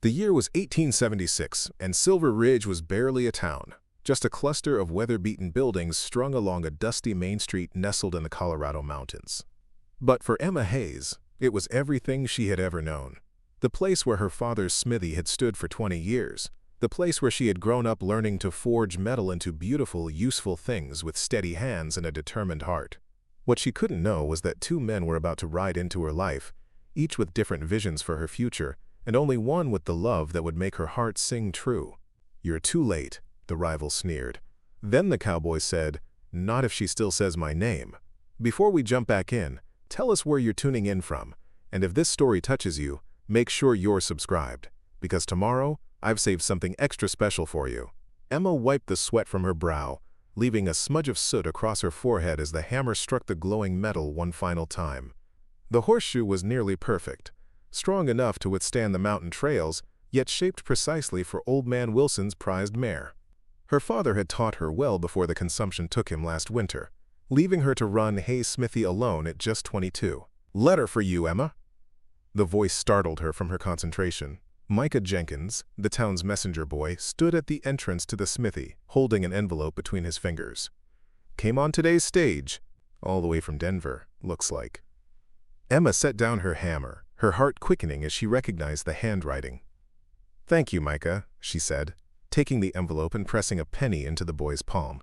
The year was 1876, and Silver Ridge was barely a town, just a cluster of weather-beaten buildings strung along a dusty main street nestled in the Colorado mountains. But for Emma Hayes, it was everything she had ever known. The place where her father's smithy had stood for 20 years. The place where she had grown up learning to forge metal into beautiful, useful things with steady hands and a determined heart. What she couldn't know was that two men were about to ride into her life, each with different visions for her future, and only one with the love that would make her heart sing true. "You're too late," the rival sneered. Then the cowboy said, "Not if she still says my name. Before we jump back in, tell us where you're tuning in from, and if this story touches you, make sure you're subscribed, because tomorrow, I've saved something extra special for you." Emma wiped the sweat from her brow, leaving a smudge of soot across her forehead as the hammer struck the glowing metal one final time. The horseshoe was nearly perfect, strong enough to withstand the mountain trails, yet shaped precisely for Old Man Wilson's prized mare. Her father had taught her well before the consumption took him last winter, leaving her to run Hayes Smithy alone at just 22. "Letter for you, Emma." The voice startled her from her concentration. Micah Jenkins, the town's messenger boy, stood at the entrance to the smithy, holding an envelope between his fingers. "Came on today's stage. All the way from Denver, looks like." Emma set down her hammer, her heart quickening as she recognized the handwriting. "Thank you, Micah," she said, taking the envelope and pressing a penny into the boy's palm.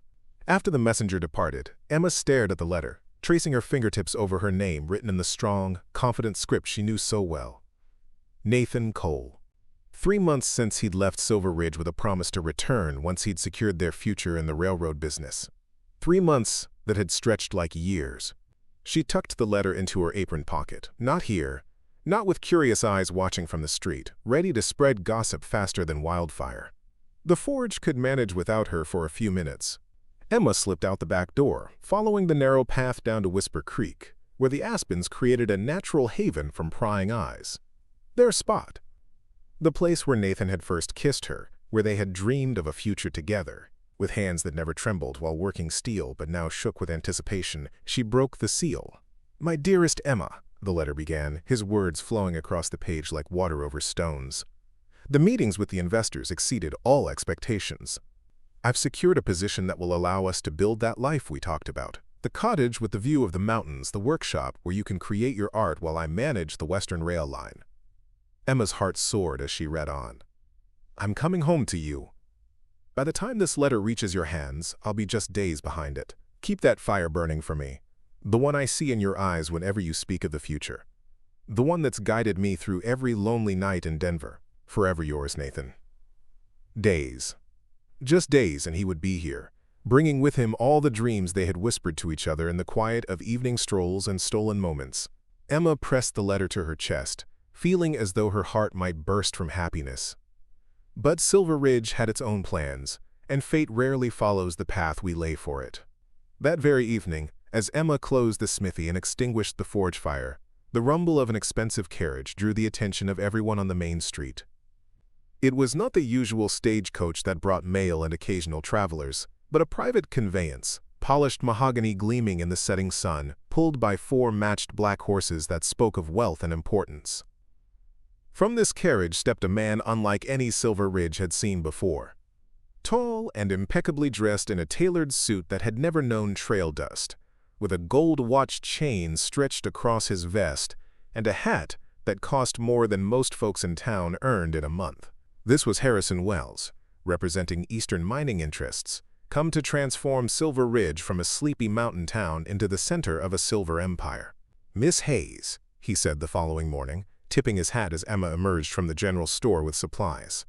After the messenger departed, Emma stared at the letter, tracing her fingertips over her name written in the strong, confident script she knew so well. Nathan Cole. 3 months since he'd left Silver Ridge with a promise to return once he'd secured their future in the railroad business. 3 months that had stretched like years. She tucked the letter into her apron pocket. Not here. Not with curious eyes watching from the street, ready to spread gossip faster than wildfire. The forge could manage without her for a few minutes. Emma slipped out the back door, following the narrow path down to Whisper Creek, where the aspens created a natural haven from prying eyes. Their spot. The place where Nathan had first kissed her, where they had dreamed of a future together. With hands that never trembled while working steel but now shook with anticipation, she broke the seal. "My dearest Emma," the letter began, his words flowing across the page like water over stones. "The meetings with the investors exceeded all expectations. I've secured a position that will allow us to build that life we talked about. The cottage with the view of the mountains, the workshop where you can create your art while I manage the Western Rail line." Emma's heart soared as she read on. "I'm coming home to you. By the time this letter reaches your hands, I'll be just days behind it. Keep that fire burning for me. The one I see in your eyes whenever you speak of the future. The one that's guided me through every lonely night in Denver. Forever yours, Nathan." Days. Just days, and he would be here, bringing with him all the dreams they had whispered to each other in the quiet of evening strolls and stolen moments. Emma pressed the letter to her chest, feeling as though her heart might burst from happiness. But Silver Ridge had its own plans, and fate rarely follows the path we lay for it. That very evening, as Emma closed the smithy and extinguished the forge fire, the rumble of an expensive carriage drew the attention of everyone on the main street. It was not the usual stagecoach that brought mail and occasional travelers, but a private conveyance, polished mahogany gleaming in the setting sun, pulled by 4 matched black horses that spoke of wealth and importance. From this carriage stepped a man unlike any Silver Ridge had seen before. Tall and impeccably dressed in a tailored suit that had never known trail dust, with a gold watch chain stretched across his vest and a hat that cost more than most folks in town earned in a month. This was Harrison Wells, representing Eastern mining interests, come to transform Silver Ridge from a sleepy mountain town into the center of a silver empire. "Miss Hayes," he said the following morning, tipping his hat as Emma emerged from the general store with supplies.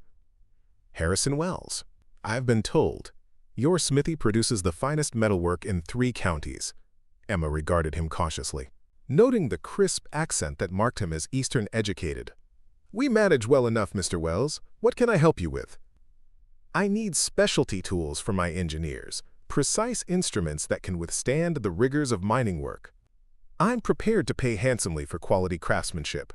"Harrison Wells, I've been told. Your smithy produces the finest metalwork in 3 counties." Emma regarded him cautiously, noting the crisp accent that marked him as Eastern educated. "We manage well enough, Mr. Wells. What can I help you with?" "I need specialty tools for my engineers, precise instruments that can withstand the rigors of mining work. I'm prepared to pay handsomely for quality craftsmanship."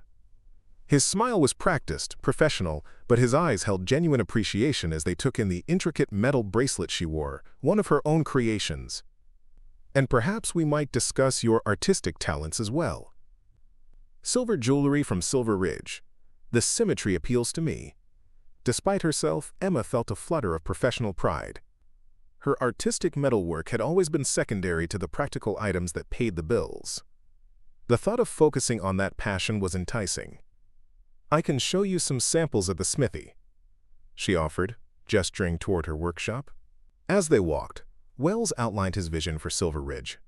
His smile was practiced, professional, but his eyes held genuine appreciation as they took in the intricate metal bracelet she wore, one of her own creations. "And perhaps we might discuss your artistic talents as well." "Silver jewelry from Silver Ridge. The symmetry appeals to me. Despite herself, Emma felt a flutter of professional pride. Her artistic metalwork had always been secondary to the practical items that paid the bills. The thought of focusing on that passion was enticing. "I can show you some samples at the smithy," she offered, gesturing toward her workshop. As they walked, Wells outlined his vision for Silver Ridge.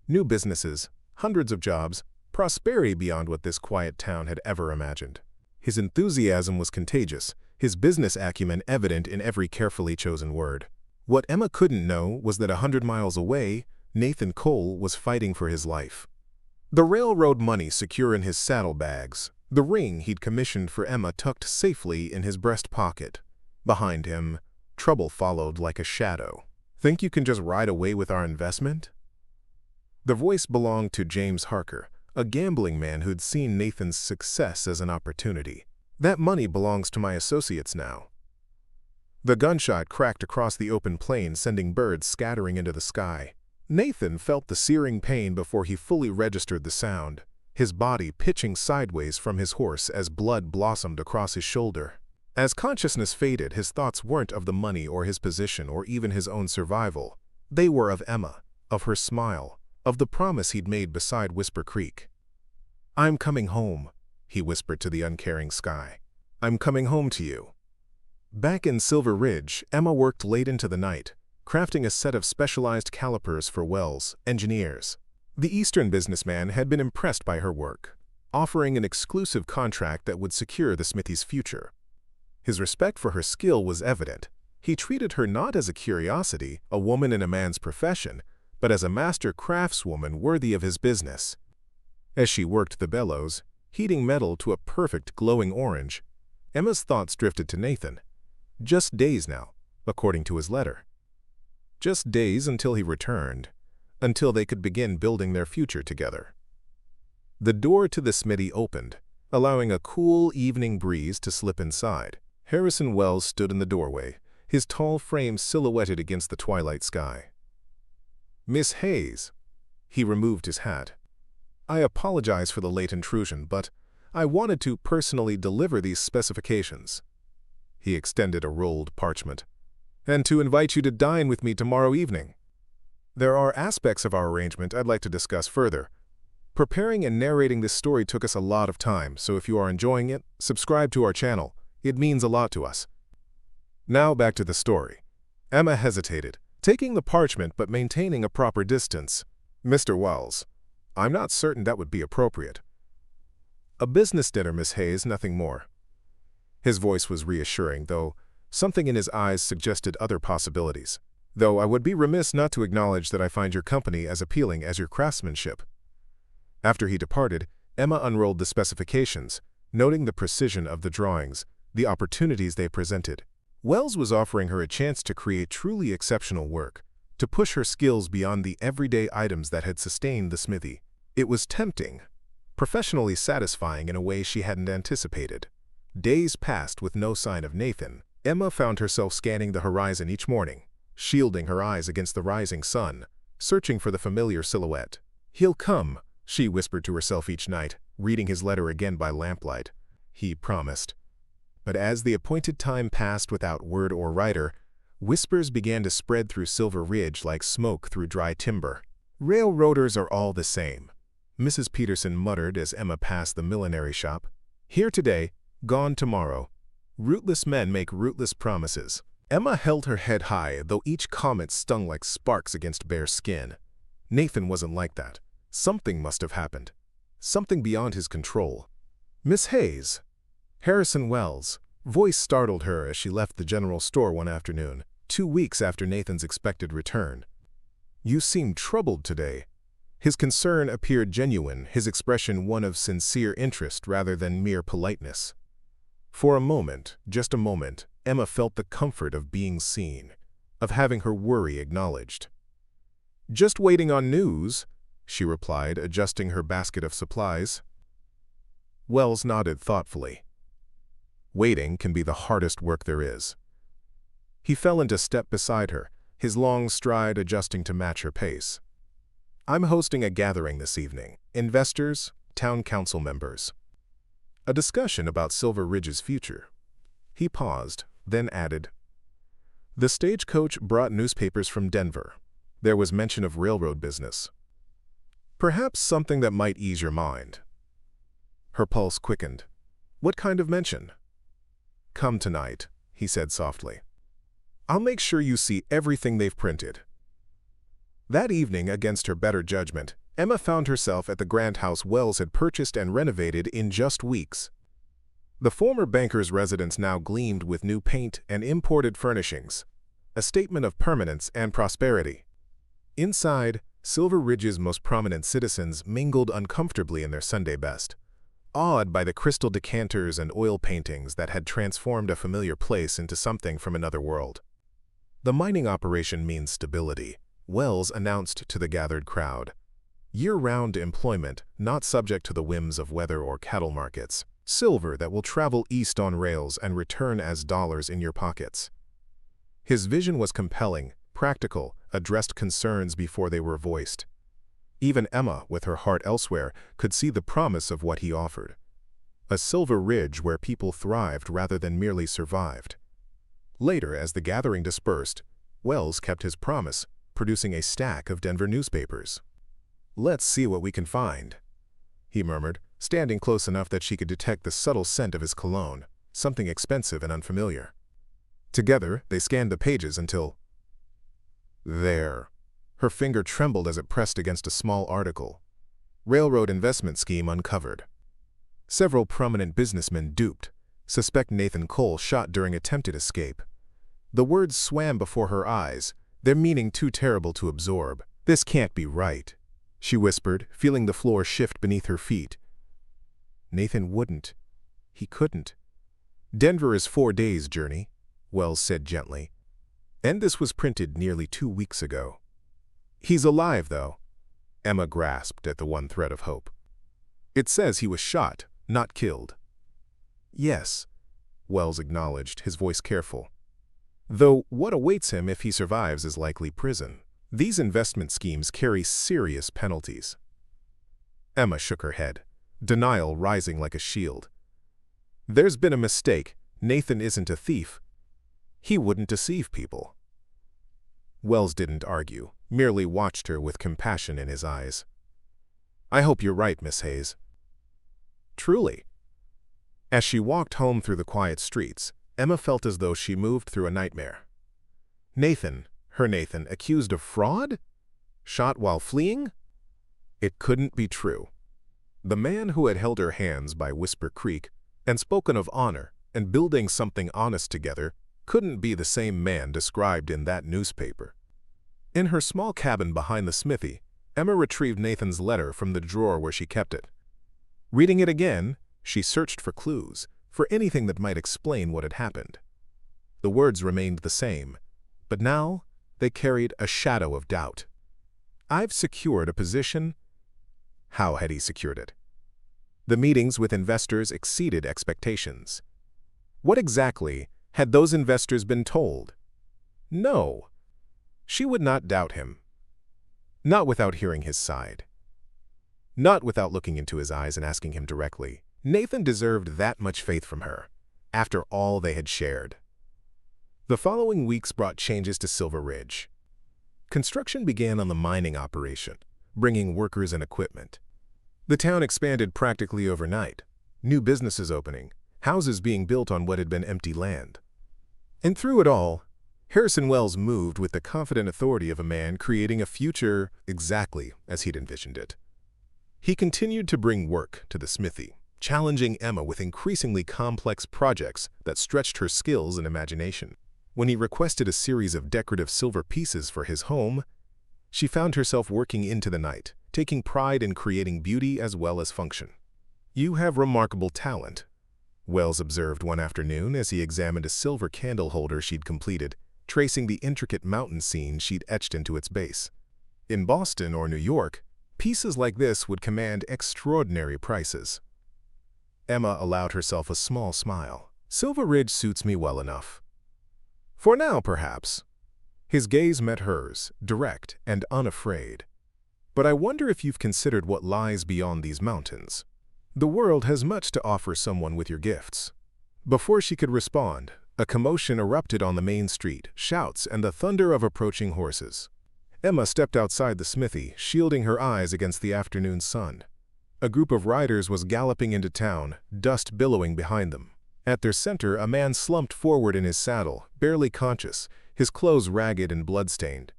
New businesses, hundreds of jobs, prosperity beyond what this quiet town had ever imagined. His enthusiasm was contagious, his business acumen evident in every carefully chosen word. What Emma couldn't know was that 100 miles away, Nathan Cole was fighting for his life. The railroad money secure in his saddlebags, the ring he'd commissioned for Emma tucked safely in his breast pocket. Behind him, trouble followed like a shadow. "Think you can just ride away with our investment?" The voice belonged to James Harker, a gambling man who'd seen Nathan's success as an opportunity. "That money belongs to my associates now." The gunshot cracked across the open plain, sending birds scattering into the sky. Nathan felt the searing pain before he fully registered the sound, his body pitching sideways from his horse as blood blossomed across his shoulder. As consciousness faded, his thoughts weren't of the money or his position or even his own survival. They were of Emma, of her smile, of the promise he'd made beside Whisper Creek. "I'm coming home," he whispered to the uncaring sky. "I'm coming home to you." Back in Silver Ridge, Emma worked late into the night, crafting a set of specialized calipers for Wells, engineers. The Eastern businessman had been impressed by her work, offering an exclusive contract that would secure the smithy's future. His respect for her skill was evident. He treated her not as a curiosity, a woman in a man's profession, but as a master craftswoman worthy of his business. As she worked the bellows, heating metal to a perfect glowing orange, Emma's thoughts drifted to Nathan. Just days now, according to his letter. Just days until he returned, until they could begin building their future together. The door to the smithy opened, allowing a cool evening breeze to slip inside. Harrison Wells stood in the doorway, his tall frame silhouetted against the twilight sky. "Miss Hayes." He removed his hat. "I apologize for the late intrusion, but I wanted to personally deliver these specifications." He extended a rolled parchment. "And to invite you to dine with me tomorrow evening. There are aspects of our arrangement I'd like to discuss further. Preparing and narrating this story took us a lot of time, so if you are enjoying it, subscribe to our channel. It means a lot to us." Now back to the story. Emma hesitated, taking the parchment but maintaining a proper distance. "Mr. Wells, I'm not certain that would be appropriate." "A business dinner, Miss Hayes, nothing more." His voice was reassuring, though something in his eyes suggested other possibilities. "Though I would be remiss not to acknowledge that I find your company as appealing as your craftsmanship." After he departed, Emma unrolled the specifications, noting the precision of the drawings, the opportunities they presented. Wells was offering her a chance to create truly exceptional work, to push her skills beyond the everyday items that had sustained the smithy. It was tempting, professionally satisfying in a way she hadn't anticipated. Days passed with no sign of Nathan. Emma found herself scanning the horizon each morning, shielding her eyes against the rising sun, searching for the familiar silhouette. "He'll come," she whispered to herself each night, reading his letter again by lamplight. He promised. But as the appointed time passed without word or writer, whispers began to spread through Silver Ridge like smoke through dry timber. "Railroaders are all the same," Mrs. Peterson muttered as Emma passed the millinery shop. "Here today, gone tomorrow. Rootless men make rootless promises." Emma held her head high, though each comment stung like sparks against bare skin. Nathan wasn't like that. Something must have happened. Something beyond his control. "Miss Hayes." Harrison Wells' voice startled her as she left the general store one afternoon, 2 weeks after Nathan's expected return. "You seem troubled today." His concern appeared genuine, his expression one of sincere interest rather than mere politeness. For a moment, just a moment, Emma felt the comfort of being seen, of having her worry acknowledged. "Just waiting on news," she replied, adjusting her basket of supplies. Wells nodded thoughtfully. Waiting can be the hardest work there is. He fell into step beside her, his long stride adjusting to match her pace. "I'm hosting a gathering this evening. Investors, town council members. A discussion about Silver Ridge's future." He paused, then added, "The stagecoach brought newspapers from Denver. There was mention of railroad business. Perhaps something that might ease your mind." Her pulse quickened. "What kind of mention?" "Come tonight," he said softly. "I'll make sure you see everything they've printed." That evening, against her better judgment, Emma found herself at the grand house Wells had purchased and renovated in just weeks. The former banker's residence now gleamed with new paint and imported furnishings, a statement of permanence and prosperity. Inside, Silver Ridge's most prominent citizens mingled uncomfortably in their Sunday best, awed by the crystal decanters and oil paintings that had transformed a familiar place into something from another world. "The mining operation means stability," Wells announced to the gathered crowd. "Year-round employment, not subject to the whims of weather or cattle markets. Silver that will travel east on rails and return as dollars in your pockets." His vision was compelling, practical, addressed concerns before they were voiced. Even Emma, with her heart elsewhere, could see the promise of what he offered. A Silver Ridge where people thrived rather than merely survived. Later, as the gathering dispersed, Wells kept his promise, producing a stack of Denver newspapers. "Let's see what we can find," he murmured, standing close enough that she could detect the subtle scent of his cologne, something expensive and unfamiliar. Together, they scanned the pages until... There. Her finger trembled as it pressed against a small article. "Railroad investment scheme uncovered. Several prominent businessmen duped. Suspect Nathan Cole shot during attempted escape." The words swam before her eyes, their meaning too terrible to absorb. "This can't be right," she whispered, feeling the floor shift beneath her feet. Nathan wouldn't. He couldn't. "Denver is 4 days' journey," Wells said gently. "And this was printed nearly 2 weeks ago." "He's alive, though." Emma grasped at the one thread of hope. "It says he was shot, not killed." "Yes," Wells acknowledged, his voice careful. "Though what awaits him if he survives is likely prison. These investment schemes carry serious penalties." Emma shook her head, denial rising like a shield. "There's been a mistake. Nathan isn't a thief. He wouldn't deceive people." Wells didn't argue, merely watched her with compassion in his eyes. "I hope you're right, Miss Hayes." "Truly." As she walked home through the quiet streets, Emma felt as though she moved through a nightmare. Nathan, her Nathan, accused of fraud? Shot while fleeing? It couldn't be true. The man who had held her hands by Whisper Creek and spoken of honor and building something honest together couldn't be the same man described in that newspaper. In her small cabin behind the smithy, Emma retrieved Nathan's letter from the drawer where she kept it. Reading it again, she searched for clues, for anything that might explain what had happened. The words remained the same, but now they carried a shadow of doubt. "I've secured a position." How had he secured it? The meetings with investors exceeded expectations. What exactly had those investors been told? No. She would not doubt him. Not without hearing his side. Not without looking into his eyes and asking him directly. Nathan deserved that much faith from her, after all they had shared. The following weeks brought changes to Silver Ridge. Construction began on the mining operation, bringing workers and equipment. The town expanded practically overnight, new businesses opening, houses being built on what had been empty land. And through it all, Harrison Wells moved with the confident authority of a man creating a future exactly as he'd envisioned it. He continued to bring work to the smithy, challenging Emma with increasingly complex projects that stretched her skills and imagination. When he requested a series of decorative silver pieces for his home, she found herself working into the night, taking pride in creating beauty as well as function. "You have remarkable talent," Wells observed one afternoon as he examined a silver candle holder she'd completed, tracing the intricate mountain scene she'd etched into its base. "In Boston or New York, pieces like this would command extraordinary prices." Emma allowed herself a small smile. "Silver Ridge suits me well enough. For now, perhaps." His gaze met hers, direct and unafraid. "But I wonder if you've considered what lies beyond these mountains. The world has much to offer someone with your gifts." Before she could respond, a commotion erupted on the main street, shouts and the thunder of approaching horses. Emma stepped outside the smithy, shielding her eyes against the afternoon sun. A group of riders was galloping into town, dust billowing behind them. At their center, a man slumped forward in his saddle, barely conscious, his clothes ragged and blood-stained.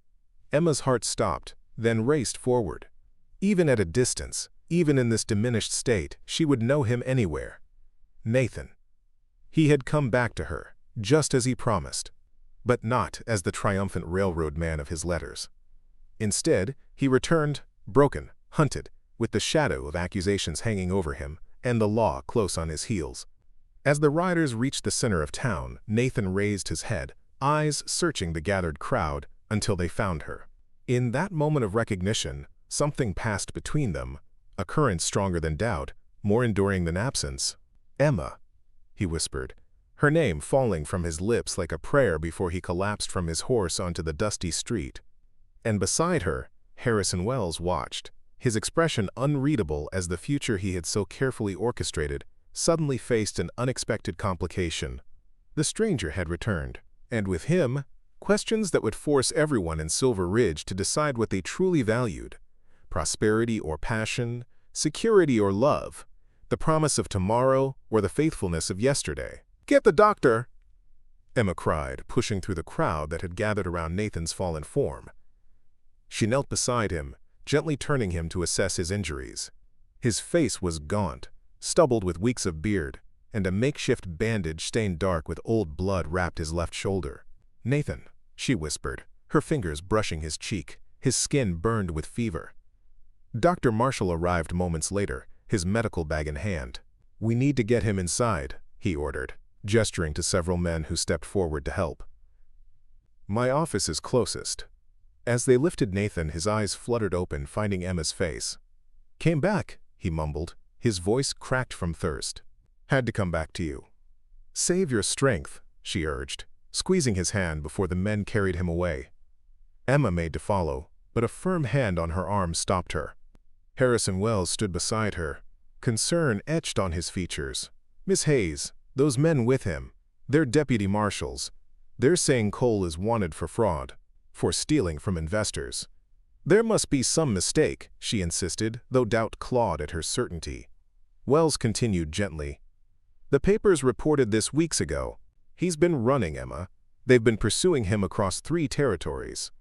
Emma's heart stopped, then raced forward. Even at a distance, even in this diminished state, she would know him anywhere. Nathan. He had come back to her, just as he promised, but not as the triumphant railroad man of his letters. Instead, he returned, broken, hunted, with the shadow of accusations hanging over him and the law close on his heels. As the riders reached the center of town, Nathan raised his head, eyes searching the gathered crowd until they found her. In that moment of recognition, something passed between them, a current stronger than doubt, more enduring than absence. "Emma," he whispered, her name falling from his lips like a prayer before he collapsed from his horse onto the dusty street. And beside her, Harrison Wells watched, his expression unreadable as the future he had so carefully orchestrated suddenly faced an unexpected complication. The stranger had returned, and with him, questions that would force everyone in Silver Ridge to decide what they truly valued: prosperity or passion, security or love, the promise of tomorrow or the faithfulness of yesterday. "Get the doctor!" Emma cried, pushing through the crowd that had gathered around Nathan's fallen form. She knelt beside him, gently turning him to assess his injuries. His face was gaunt, stubbled with weeks of beard, and a makeshift bandage stained dark with old blood wrapped his left shoulder. "Nathan," she whispered, her fingers brushing his cheek, his skin burned with fever. Dr. Marshall arrived moments later, his medical bag in hand. "We need to get him inside," he ordered, gesturing to several men who stepped forward to help. "My office is closest." As they lifted Nathan, his eyes fluttered open, finding Emma's face. "Came back," he mumbled, his voice cracked from thirst. "Had to come back to you." "Save your strength," she urged, squeezing his hand before the men carried him away. Emma made to follow, but a firm hand on her arm stopped her. Harrison Wells stood beside her, concern etched on his features. "Miss Hayes, those men with him, they're deputy marshals. They're saying Cole is wanted for fraud, for stealing from investors." "There must be some mistake," she insisted, though doubt clawed at her certainty. Wells continued gently. "The papers reported this weeks ago. He's been running, Emma. They've been pursuing him across 3 territories."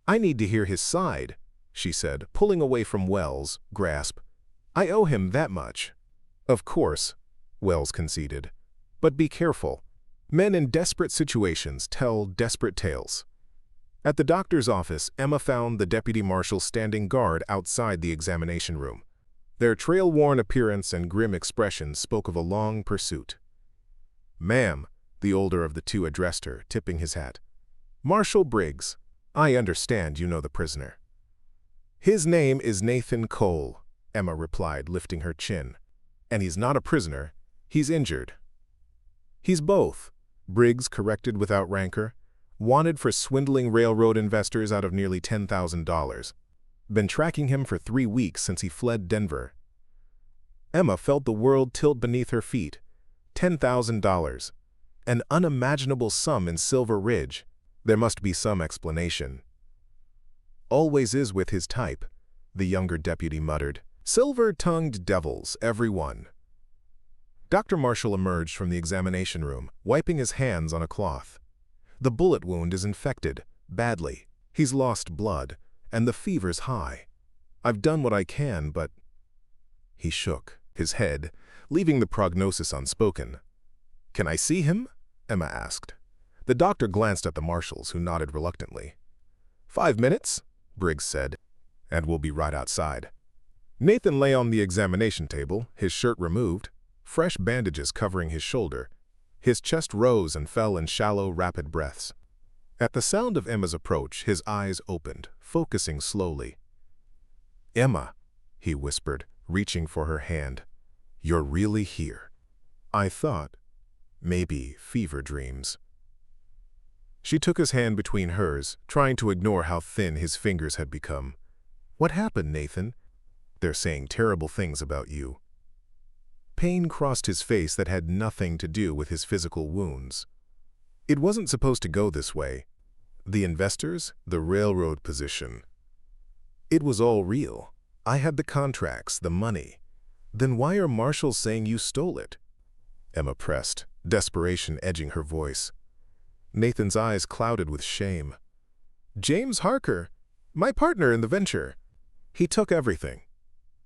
"I need to hear his side," she said, pulling away from Wells' grasp. "I owe him that much." "Of course," Wells conceded. "But be careful. Men in desperate situations tell desperate tales." At the doctor's office, Emma found the deputy marshal standing guard outside the examination room. Their trail-worn appearance and grim expression spoke of a long pursuit. "Ma'am," the older of the two addressed her, tipping his hat. "Marshal Briggs, I understand you know the prisoner." "His name is Nathan Cole," Emma replied, lifting her chin. "And he's not a prisoner, he's injured." "He's both," Briggs corrected without rancor. "Wanted for swindling railroad investors out of nearly $10,000. Been tracking him for 3 weeks since he fled Denver." Emma felt the world tilt beneath her feet. $10,000. An unimaginable sum in Silver Ridge. There must be some explanation. "Always is with his type," the younger deputy muttered. "Silver-tongued devils, every one." Dr. Marshall emerged from the examination room, wiping his hands on a cloth. "The bullet wound is infected, badly. He's lost blood, and the fever's high. I've done what I can, but—" He shook his head, leaving the prognosis unspoken. "Can I see him?" Emma asked. The doctor glanced at the marshals, who nodded reluctantly. "5 minutes," Briggs said, "and we'll be right outside." Nathan lay on the examination table, his shirt removed, fresh bandages covering his shoulder. His chest rose and fell in shallow, rapid breaths. At the sound of Emma's approach, his eyes opened, focusing slowly. "Emma," he whispered, reaching for her hand. "You're really here. I thought, maybe fever dreams." She took his hand between hers, trying to ignore how thin his fingers had become. "What happened, Nathan?" "They're saying terrible things about you." Pain crossed his face that had nothing to do with his physical wounds. It wasn't supposed to go this way. The investors, the railroad position. It was all real. I had the contracts, the money. Then why are marshals saying you stole it? Emma pressed, desperation edging her voice. Nathan's eyes clouded with shame. James Harker, my partner in the venture. He took everything.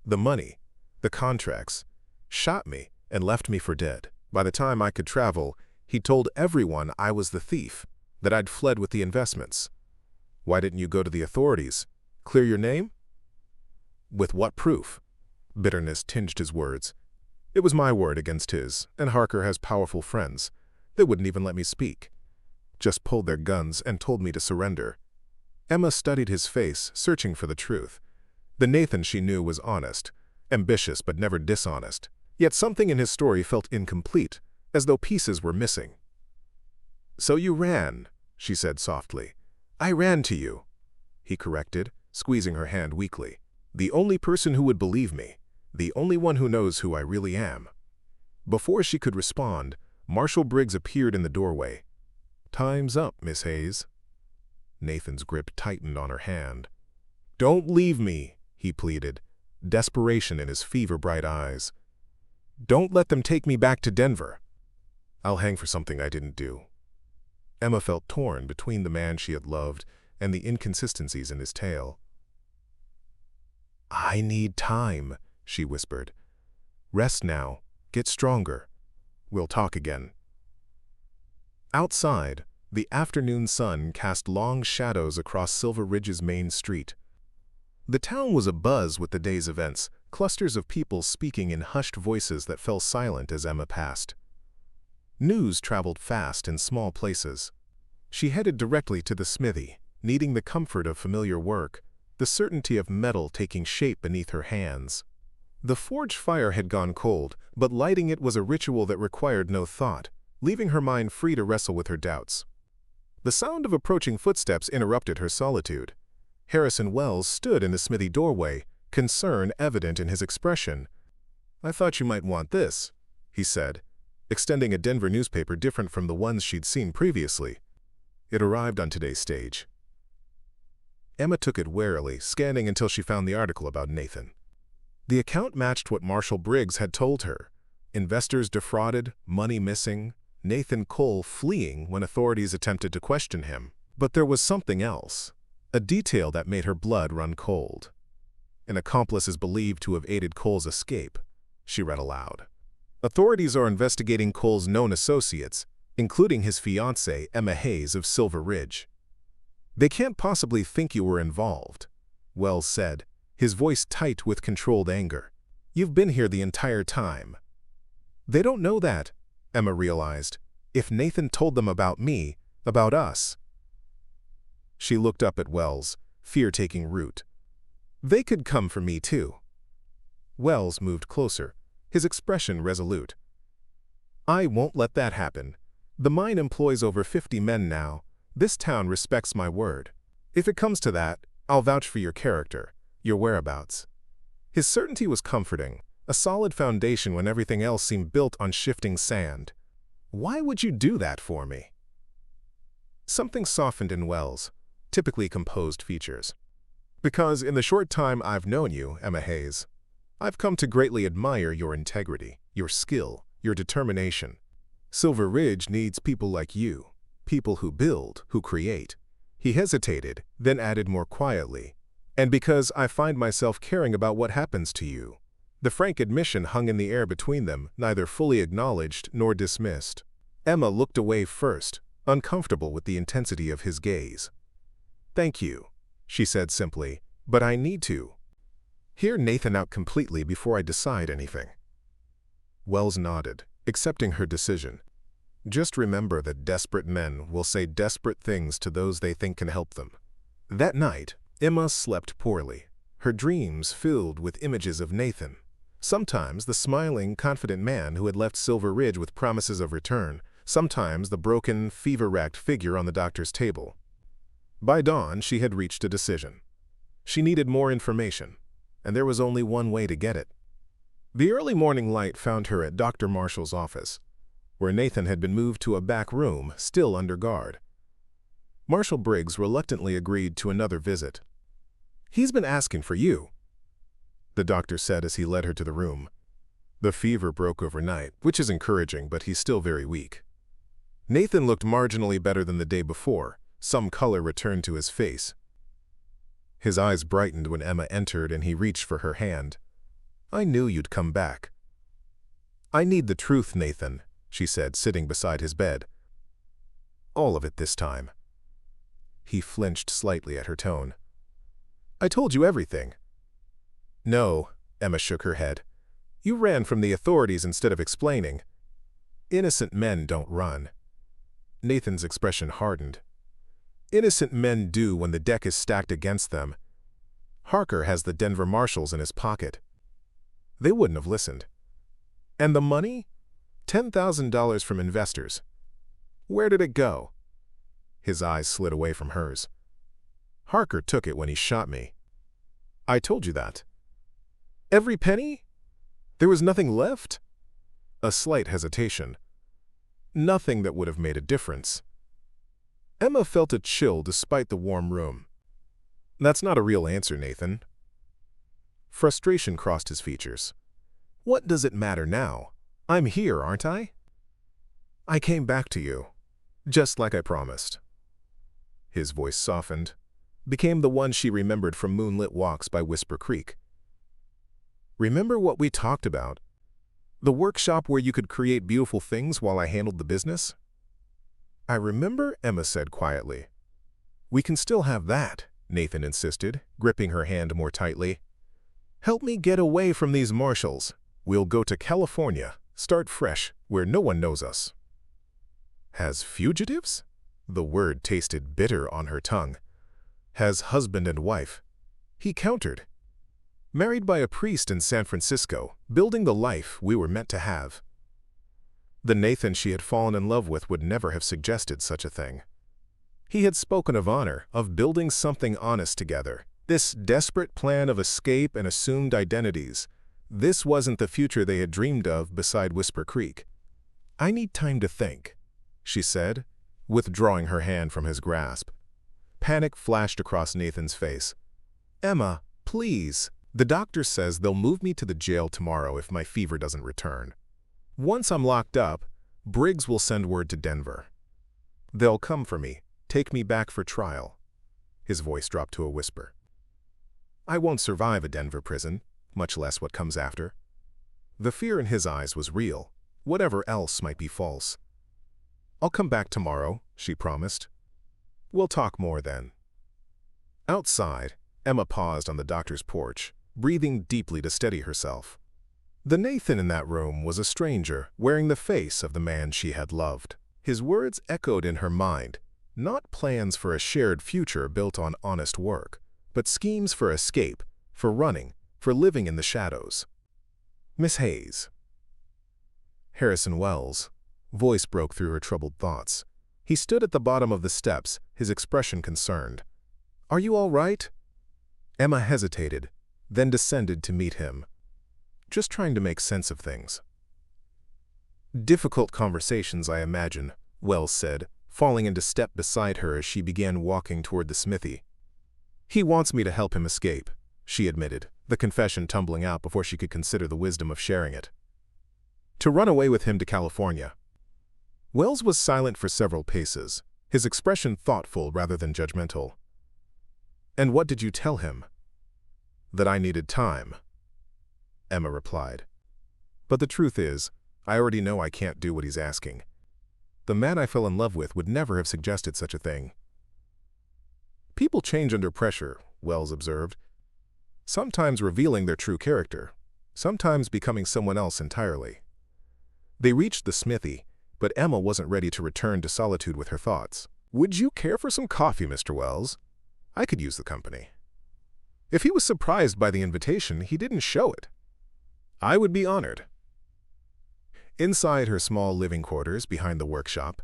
The money, the contracts, shot me and left me for dead. By the time I could travel, he told everyone I was the thief, that I'd fled with the investments. Why didn't you go to the authorities? Clear your name? With what proof? Bitterness tinged his words. It was my word against his, and Harker has powerful friends. They wouldn't even let me speak. Just pulled their guns and told me to surrender. Emma studied his face, searching for the truth. The Nathan she knew was honest, ambitious but never dishonest. Yet something in his story felt incomplete, as though pieces were missing. So you ran, she said softly. I ran to you, he corrected, squeezing her hand weakly. The only person who would believe me, the only one who knows who I really am. Before she could respond, Marshal Briggs appeared in the doorway. Time's up, Miss Hayes. Nathan's grip tightened on her hand. Don't leave me, he pleaded, desperation in his fever-bright eyes. Don't let them take me back to Denver. I'll hang for something I didn't do. Emma felt torn between the man she had loved and the inconsistencies in his tale. I need time, she whispered. Rest now. Get stronger. We'll talk again. Outside, the afternoon sun cast long shadows across Silver Ridge's main street. The town was abuzz with the day's events, clusters of people speaking in hushed voices that fell silent as Emma passed. News traveled fast in small places. She headed directly to the smithy, needing the comfort of familiar work, the certainty of metal taking shape beneath her hands. The forge fire had gone cold, but lighting it was a ritual that required no thought, leaving her mind free to wrestle with her doubts. The sound of approaching footsteps interrupted her solitude. Harrison Wells stood in the smithy doorway, concern evident in his expression. I thought you might want this, he said, extending a Denver newspaper different from the ones she'd seen previously. It arrived on today's stage. Emma took it warily, scanning until she found the article about Nathan. The account matched what Marshal Briggs had told her. Investors defrauded, money missing, Nathan Cole fleeing when authorities attempted to question him. But there was something else, a detail that made her blood run cold. An accomplice is believed to have aided Cole's escape, she read aloud. Authorities are investigating Cole's known associates, including his fiancée, Emma Hayes of Silver Ridge. They can't possibly think you were involved, Wells said, his voice tight with controlled anger. You've been here the entire time. They don't know that, Emma realized. If Nathan told them about me, about us. She looked up at Wells, fear taking root. They could come for me too. Wells moved closer, his expression resolute. I won't let that happen. The mine employs over 50 men now. This town respects my word. If it comes to that, I'll vouch for your character, your whereabouts. His certainty was comforting, a solid foundation when everything else seemed built on shifting sand. Why would you do that for me? Something softened in Wells' typically composed features. Because in the short time I've known you, Emma Hayes, I've come to greatly admire your integrity, your skill, your determination. Silver Ridge needs people like you, people who build, who create. He hesitated, then added more quietly, and because I find myself caring about what happens to you. The frank admission hung in the air between them, neither fully acknowledged nor dismissed. Emma looked away first, uncomfortable with the intensity of his gaze. Thank you, she said simply, but I need to hear Nathan out completely before I decide anything. Wells nodded, accepting her decision. Just remember that desperate men will say desperate things to those they think can help them. That night, Emma slept poorly, her dreams filled with images of Nathan. Sometimes the smiling, confident man who had left Silver Ridge with promises of return, sometimes the broken, fever-racked figure on the doctor's table. By dawn, she had reached a decision. She needed more information, and there was only one way to get it. The early morning light found her at Dr. Marshall's office, where Nathan had been moved to a back room, still under guard. Marshal Briggs reluctantly agreed to another visit. "He's been asking for you," the doctor said as he led her to the room. "The fever broke overnight, which is encouraging, but he's still very weak." Nathan looked marginally better than the day before. Some color returned to his face. His eyes brightened when Emma entered and he reached for her hand. "I knew you'd come back." "I need the truth, Nathan," she said, sitting beside his bed. "All of it this time." He flinched slightly at her tone. "I told you everything." "No," Emma shook her head. "You ran from the authorities instead of explaining. Innocent men don't run." Nathan's expression hardened. "Innocent men do when the deck is stacked against them. Harker has the Denver marshals in his pocket. They wouldn't have listened. And the money? $10,000 from investors. Where did it go?" His eyes slid away from hers. "Harker took it when he shot me." "I told you that." "Every penny? There was nothing left?" A slight hesitation. "Nothing that would have made a difference." Emma felt a chill despite the warm room. "That's not a real answer, Nathan." Frustration crossed his features. "What does it matter now? I'm here, aren't I?" "I came back to you, just like I promised." His voice softened, became the one she remembered from moonlit walks by Whisper Creek. "Remember what we talked about? The workshop where you could create beautiful things while I handled the business?" "I remember," Emma said quietly. "We can still have that," Nathan insisted, gripping her hand more tightly. "Help me get away from these marshals. We'll go to California, start fresh, where no one knows us." "Has fugitives?" The word tasted bitter on her tongue. "Has husband and wife." He countered. "Married by a priest in San Francisco, building the life we were meant to have." The Nathan she had fallen in love with would never have suggested such a thing. He had spoken of honor, of building something honest together. This desperate plan of escape and assumed identities. This wasn't the future they had dreamed of beside Whisper Creek. "I need time to think," she said, withdrawing her hand from his grasp. Panic flashed across Nathan's face. "Emma, please. The doctor says they'll move me to the jail tomorrow if my fever doesn't return. Once I'm locked up, Briggs will send word to Denver. They'll come for me, take me back for trial." His voice dropped to a whisper. "I won't survive a Denver prison, much less what comes after." The fear in his eyes was real, whatever else might be false. "I'll come back tomorrow," she promised. "We'll talk more then." Outside, Emma paused on the doctor's porch, breathing deeply to steady herself. The Nathan in that room was a stranger, wearing the face of the man she had loved. His words echoed in her mind, not plans for a shared future built on honest work, but schemes for escape, for running, for living in the shadows. "Miss Hayes." Harrison Wells. Voice broke through her troubled thoughts. He stood at the bottom of the steps, his expression concerned. "Are you all right?" Emma hesitated, then descended to meet him. "Just trying to make sense of things." "Difficult conversations, I imagine," Wells said, falling into step beside her as she began walking toward the smithy. "He wants me to help him escape," she admitted, the confession tumbling out before she could consider the wisdom of sharing it. "To run away with him to California." Wells was silent for several paces, his expression thoughtful rather than judgmental. "And what did you tell him?" "That I needed time," Emma replied. "But the truth is, I already know I can't do what he's asking. The man I fell in love with would never have suggested such a thing." "People change under pressure," Wells observed. "Sometimes revealing their true character, sometimes becoming someone else entirely." They reached the smithy, but Emma wasn't ready to return to solitude with her thoughts. "Would you care for some coffee, Mr. Wells? I could use the company." If he was surprised by the invitation, he didn't show it. "I would be honored." Inside her small living quarters behind the workshop,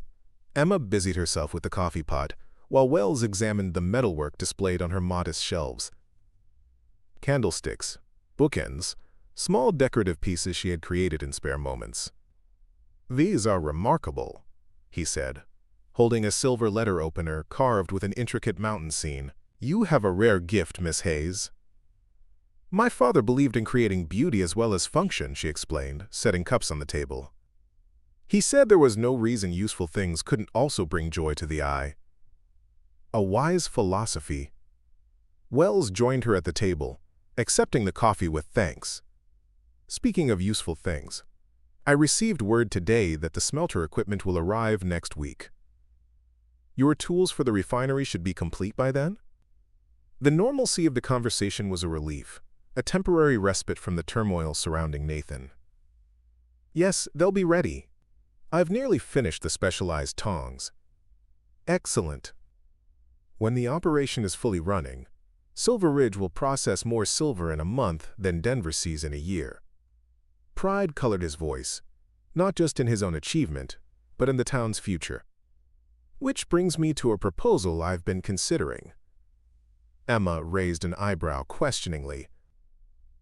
Emma busied herself with the coffee pot, while Wells examined the metalwork displayed on her modest shelves. Candlesticks, bookends, small decorative pieces she had created in spare moments. "These are remarkable," he said, holding a silver letter opener carved with an intricate mountain scene. "You have a rare gift, Miss Hayes." "My father believed in creating beauty as well as function," she explained, setting cups on the table. "He said there was no reason useful things couldn't also bring joy to the eye." A wise philosophy. Wells joined her at the table, accepting the coffee with thanks. "Speaking of useful things, I received word today that the smelter equipment will arrive next week. Your tools for the refinery should be complete by then?" The normalcy of the conversation was a relief, a temporary respite from the turmoil surrounding Nathan. "Yes, they'll be ready. I've nearly finished the specialized tongs." "Excellent." When the operation is fully running, Silver Ridge will process more silver in a month than Denver sees in a year. Pride colored his voice, not just in his own achievement, but in the town's future. "Which brings me to a proposal I've been considering." Emma raised an eyebrow questioningly.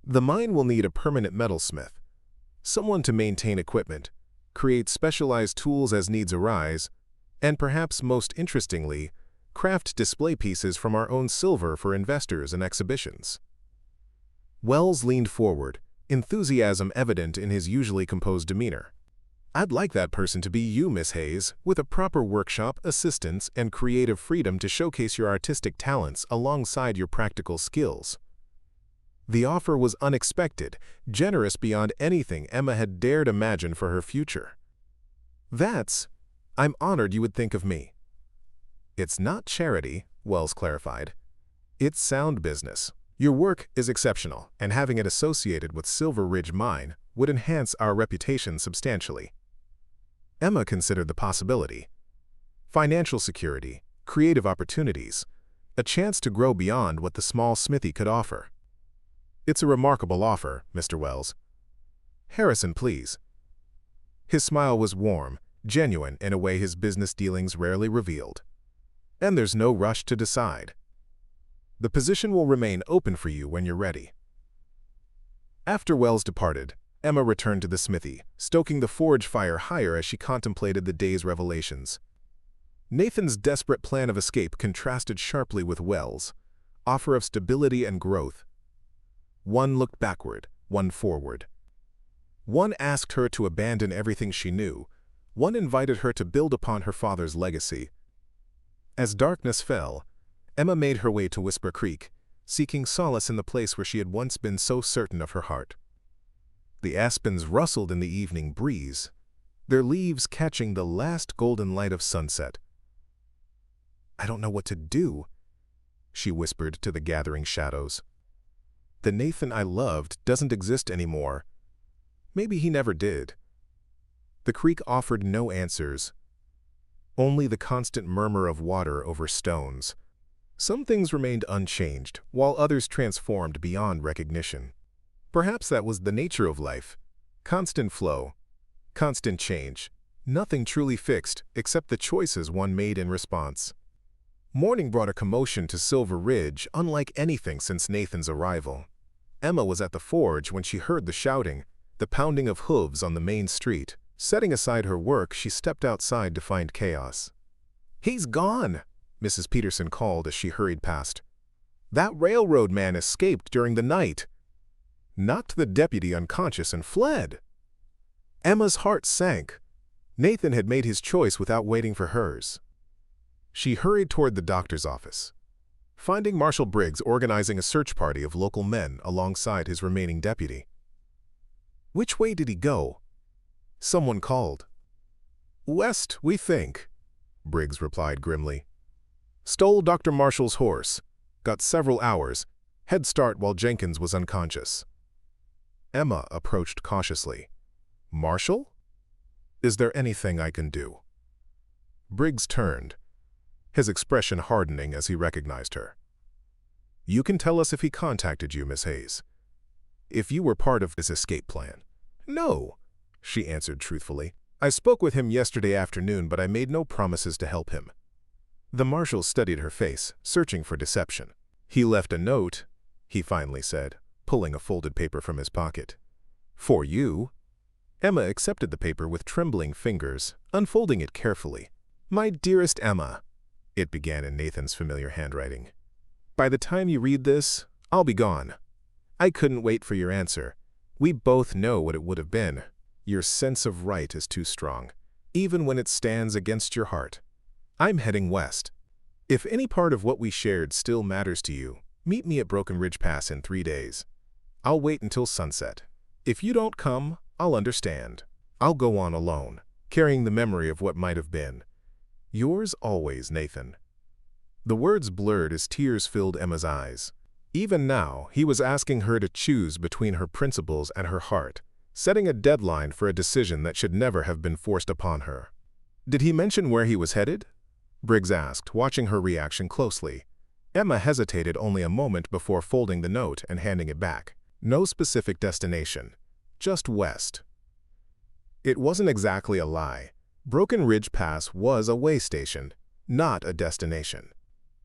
"The mine will need a permanent metalsmith, someone to maintain equipment, create specialized tools as needs arise, and perhaps most interestingly, craft display pieces from our own silver for investors and exhibitions." Wells leaned forward, enthusiasm evident in his usually composed demeanor. "I'd like that person to be you, Miss Hayes, with a proper workshop, assistance, and creative freedom to showcase your artistic talents alongside your practical skills." The offer was unexpected, generous beyond anything Emma had dared imagine for her future. "I'm honored you would think of me." "It's not charity," Wells clarified. "It's sound business. Your work is exceptional, and having it associated with Silver Ridge Mine would enhance our reputation substantially." Emma considered the possibility. Financial security, creative opportunities, a chance to grow beyond what the small smithy could offer. "It's a remarkable offer, Mr. Wells." "Harrison, please." His smile was warm, genuine in a way his business dealings rarely revealed. "And there's no rush to decide. The position will remain open for you when you're ready." After Wells departed, Emma returned to the smithy, stoking the forge fire higher as she contemplated the day's revelations. Nathan's desperate plan of escape contrasted sharply with Wells' offer of stability and growth. One looked backward, one forward. One asked her to abandon everything she knew. One invited her to build upon her father's legacy. As darkness fell, Emma made her way to Whisper Creek, seeking solace in the place where she had once been so certain of her heart. The aspens rustled in the evening breeze, their leaves catching the last golden light of sunset. "I don't know what to do," she whispered to the gathering shadows. "The Nathan I loved doesn't exist anymore. Maybe he never did." The creek offered no answers, only the constant murmur of water over stones. Some things remained unchanged, while others transformed beyond recognition. Perhaps that was the nature of life. Constant flow, constant change, nothing truly fixed except the choices one made in response. Morning brought a commotion to Silver Ridge unlike anything since Nathan's arrival. Emma was at the forge when she heard the shouting, the pounding of hooves on the main street. Setting aside her work, she stepped outside to find chaos. "He's gone," Mrs. Peterson called as she hurried past. "That railroad man escaped during the night. Knocked the deputy unconscious and fled." Emma's heart sank. Nathan had made his choice without waiting for hers. She hurried toward the doctor's office, finding Marshal Briggs organizing a search party of local men alongside his remaining deputy. "Which way did he go?" Someone called. "West, we think," Briggs replied grimly. "Stole Dr. Marshall's horse. Got several hours. Head start while Jenkins was unconscious." Emma approached cautiously. "Marshall? Is there anything I can do?" Briggs turned, his expression hardening as he recognized her. "You can tell us if he contacted you, Miss Hayes. If you were part of his escape plan." "No," she answered truthfully. "I spoke with him yesterday afternoon, but I made no promises to help him." The marshal studied her face, searching for deception. "He left a note," he finally said, pulling a folded paper from his pocket. For you? Emma accepted the paper with trembling fingers, unfolding it carefully. My dearest Emma, it began in Nathan's familiar handwriting. By the time you read this, I'll be gone. I couldn't wait for your answer. We both know what it would have been. Your sense of right is too strong, even when it stands against your heart. I'm heading west. If any part of what we shared still matters to you, meet me at Broken Ridge Pass in 3 days. I'll wait until sunset. If you don't come, I'll understand. I'll go on alone, carrying the memory of what might have been. Yours always, Nathan. The words blurred as tears filled Emma's eyes. Even now, he was asking her to choose between her principles and her heart, setting a deadline for a decision that should never have been forced upon her. Did he mention where he was headed? Briggs asked, watching her reaction closely. Emma hesitated only a moment before folding the note and handing it back. No specific destination, just west. It wasn't exactly a lie. Broken Ridge Pass was a way station, not a destination.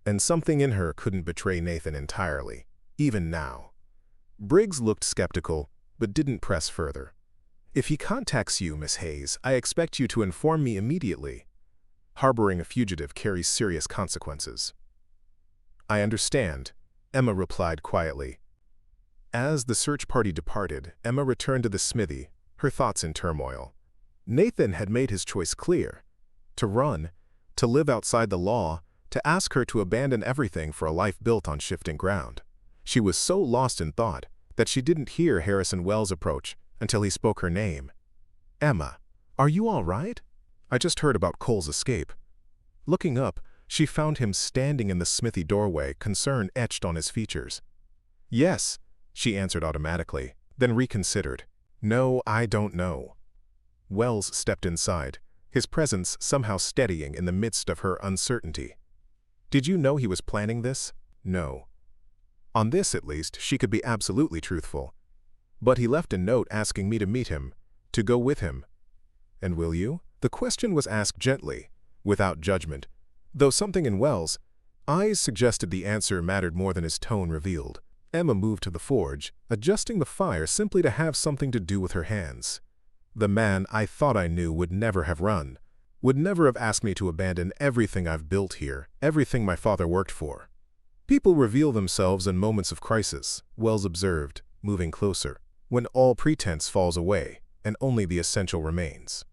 And something in her couldn't betray Nathan entirely, even now. Briggs looked skeptical, but didn't press further. If he contacts you, Miss Hayes, I expect you to inform me immediately. Harboring a fugitive carries serious consequences. I understand, Emma replied quietly. As the search party departed, Emma returned to the smithy, her thoughts in turmoil. Nathan had made his choice clear. To run, to live outside the law, to ask her to abandon everything for a life built on shifting ground. She was so lost in thought that she didn't hear Harrison Wells approach until he spoke her name. Emma, are you all right? I just heard about Cole's escape. Looking up, she found him standing in the smithy doorway, concern etched on his features. Yes, she answered automatically, then reconsidered. No, I don't know. Wells stepped inside, his presence somehow steadying in the midst of her uncertainty. Did you know he was planning this? No. On this, at least, she could be absolutely truthful. But he left a note asking me to meet him, to go with him. And will you? The question was asked gently, without judgment, though something in Wells' eyes suggested the answer mattered more than his tone revealed. Emma moved to the forge, adjusting the fire simply to have something to do with her hands. The man I thought I knew would never have run, would never have asked me to abandon everything I've built here, everything my father worked for. People reveal themselves in moments of crisis, Wells observed, moving closer, when all pretense falls away and only the essential remains.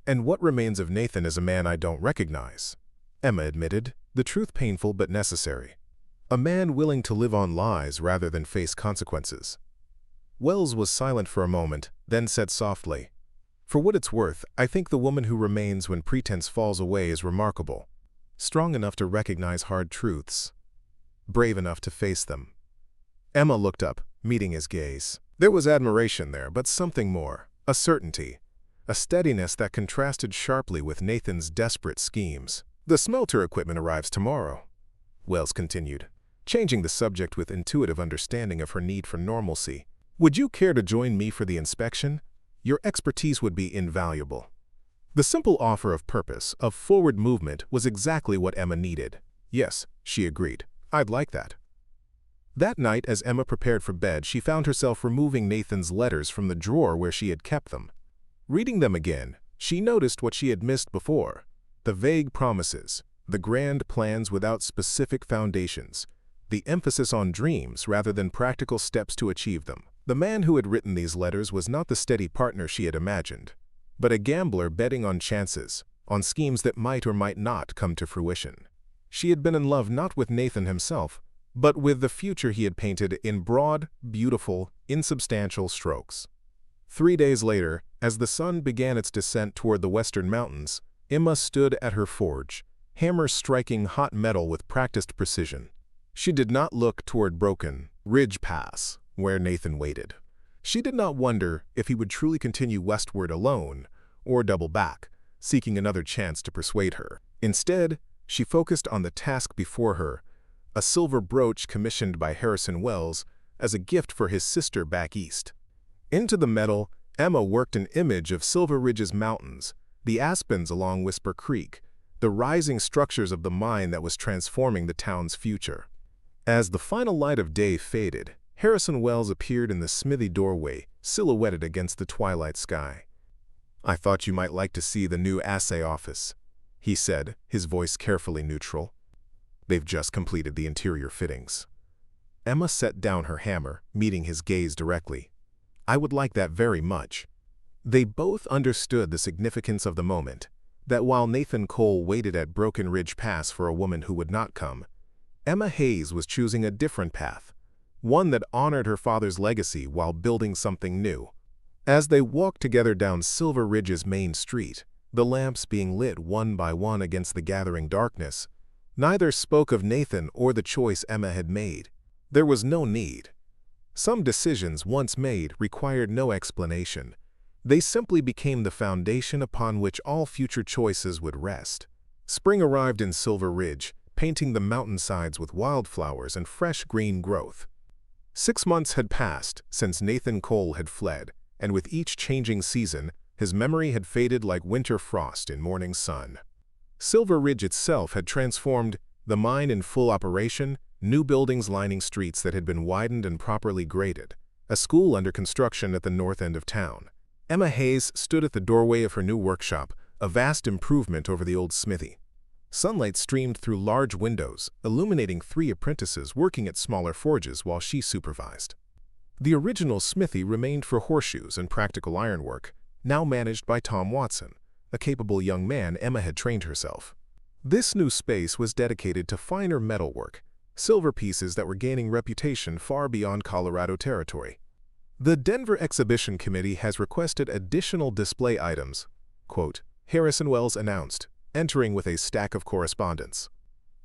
And what remains of Nathan is a man I don't recognize, Emma admitted, the truth painful but necessary. A man willing to live on lies rather than face consequences. Wells was silent for a moment, then said softly, For what it's worth, I think the woman who remains when pretense falls away is remarkable. Strong enough to recognize hard truths. Brave enough to face them. Emma looked up, meeting his gaze. There was admiration there, but something more. A certainty. A steadiness that contrasted sharply with Nathan's desperate schemes. The smelter equipment arrives tomorrow, Wells continued, changing the subject with intuitive understanding of her need for normalcy. Would you care to join me for the inspection? Your expertise would be invaluable. The simple offer of purpose, of forward movement, was exactly what Emma needed. Yes, she agreed. I'd like that. That night, as Emma prepared for bed, she found herself removing Nathan's letters from the drawer where she had kept them. Reading them again, she noticed what she had missed before. The vague promises, the grand plans without specific foundations, the emphasis on dreams rather than practical steps to achieve them. The man who had written these letters was not the steady partner she had imagined, but a gambler betting on chances, on schemes that might or might not come to fruition. She had been in love not with Nathan himself, but with the future he had painted in broad, beautiful, insubstantial strokes. 3 days later, as the sun began its descent toward the western mountains, Emma stood at her forge, hammer striking hot metal with practiced precision. She did not look toward Broken Ridge Pass, where Nathan waited. She did not wonder if he would truly continue westward alone, or double back, seeking another chance to persuade her. Instead, she focused on the task before her, a silver brooch commissioned by Harrison Wells as a gift for his sister back east. Into the metal, Emma worked an image of Silver Ridge's mountains, the aspens along Whisper Creek, the rising structures of the mine that was transforming the town's future. As the final light of day faded, Harrison Wells appeared in the smithy doorway, silhouetted against the twilight sky. "I thought you might like to see the new assay office," he said, his voice carefully neutral. "They've just completed the interior fittings." Emma set down her hammer, meeting his gaze directly. "I would like that very much." They both understood the significance of the moment, that while Nathan Cole waited at Broken Ridge Pass for a woman who would not come, Emma Hayes was choosing a different path, one that honored her father's legacy while building something new. As they walked together down Silver Ridge's main street, the lamps being lit one by one against the gathering darkness, neither spoke of Nathan or the choice Emma had made. There was no need. Some decisions once made required no explanation. They simply became the foundation upon which all future choices would rest. Spring arrived in Silver Ridge, painting the mountainsides with wildflowers and fresh green growth. 6 months had passed since Nathan Cole had fled, and with each changing season, his memory had faded like winter frost in morning sun. Silver Ridge itself had transformed, the mine in full operation, new buildings lining streets that had been widened and properly graded, a school under construction at the north end of town. Emma Hayes stood at the doorway of her new workshop, a vast improvement over the old smithy. Sunlight streamed through large windows, illuminating 3 apprentices working at smaller forges while she supervised. The original smithy remained for horseshoes and practical ironwork, now managed by Tom Watson, a capable young man Emma had trained herself. This new space was dedicated to finer metalwork, silver pieces that were gaining reputation far beyond Colorado territory. The Denver Exhibition Committee has requested additional display items, quote, Harrison Wells announced, entering with a stack of correspondence.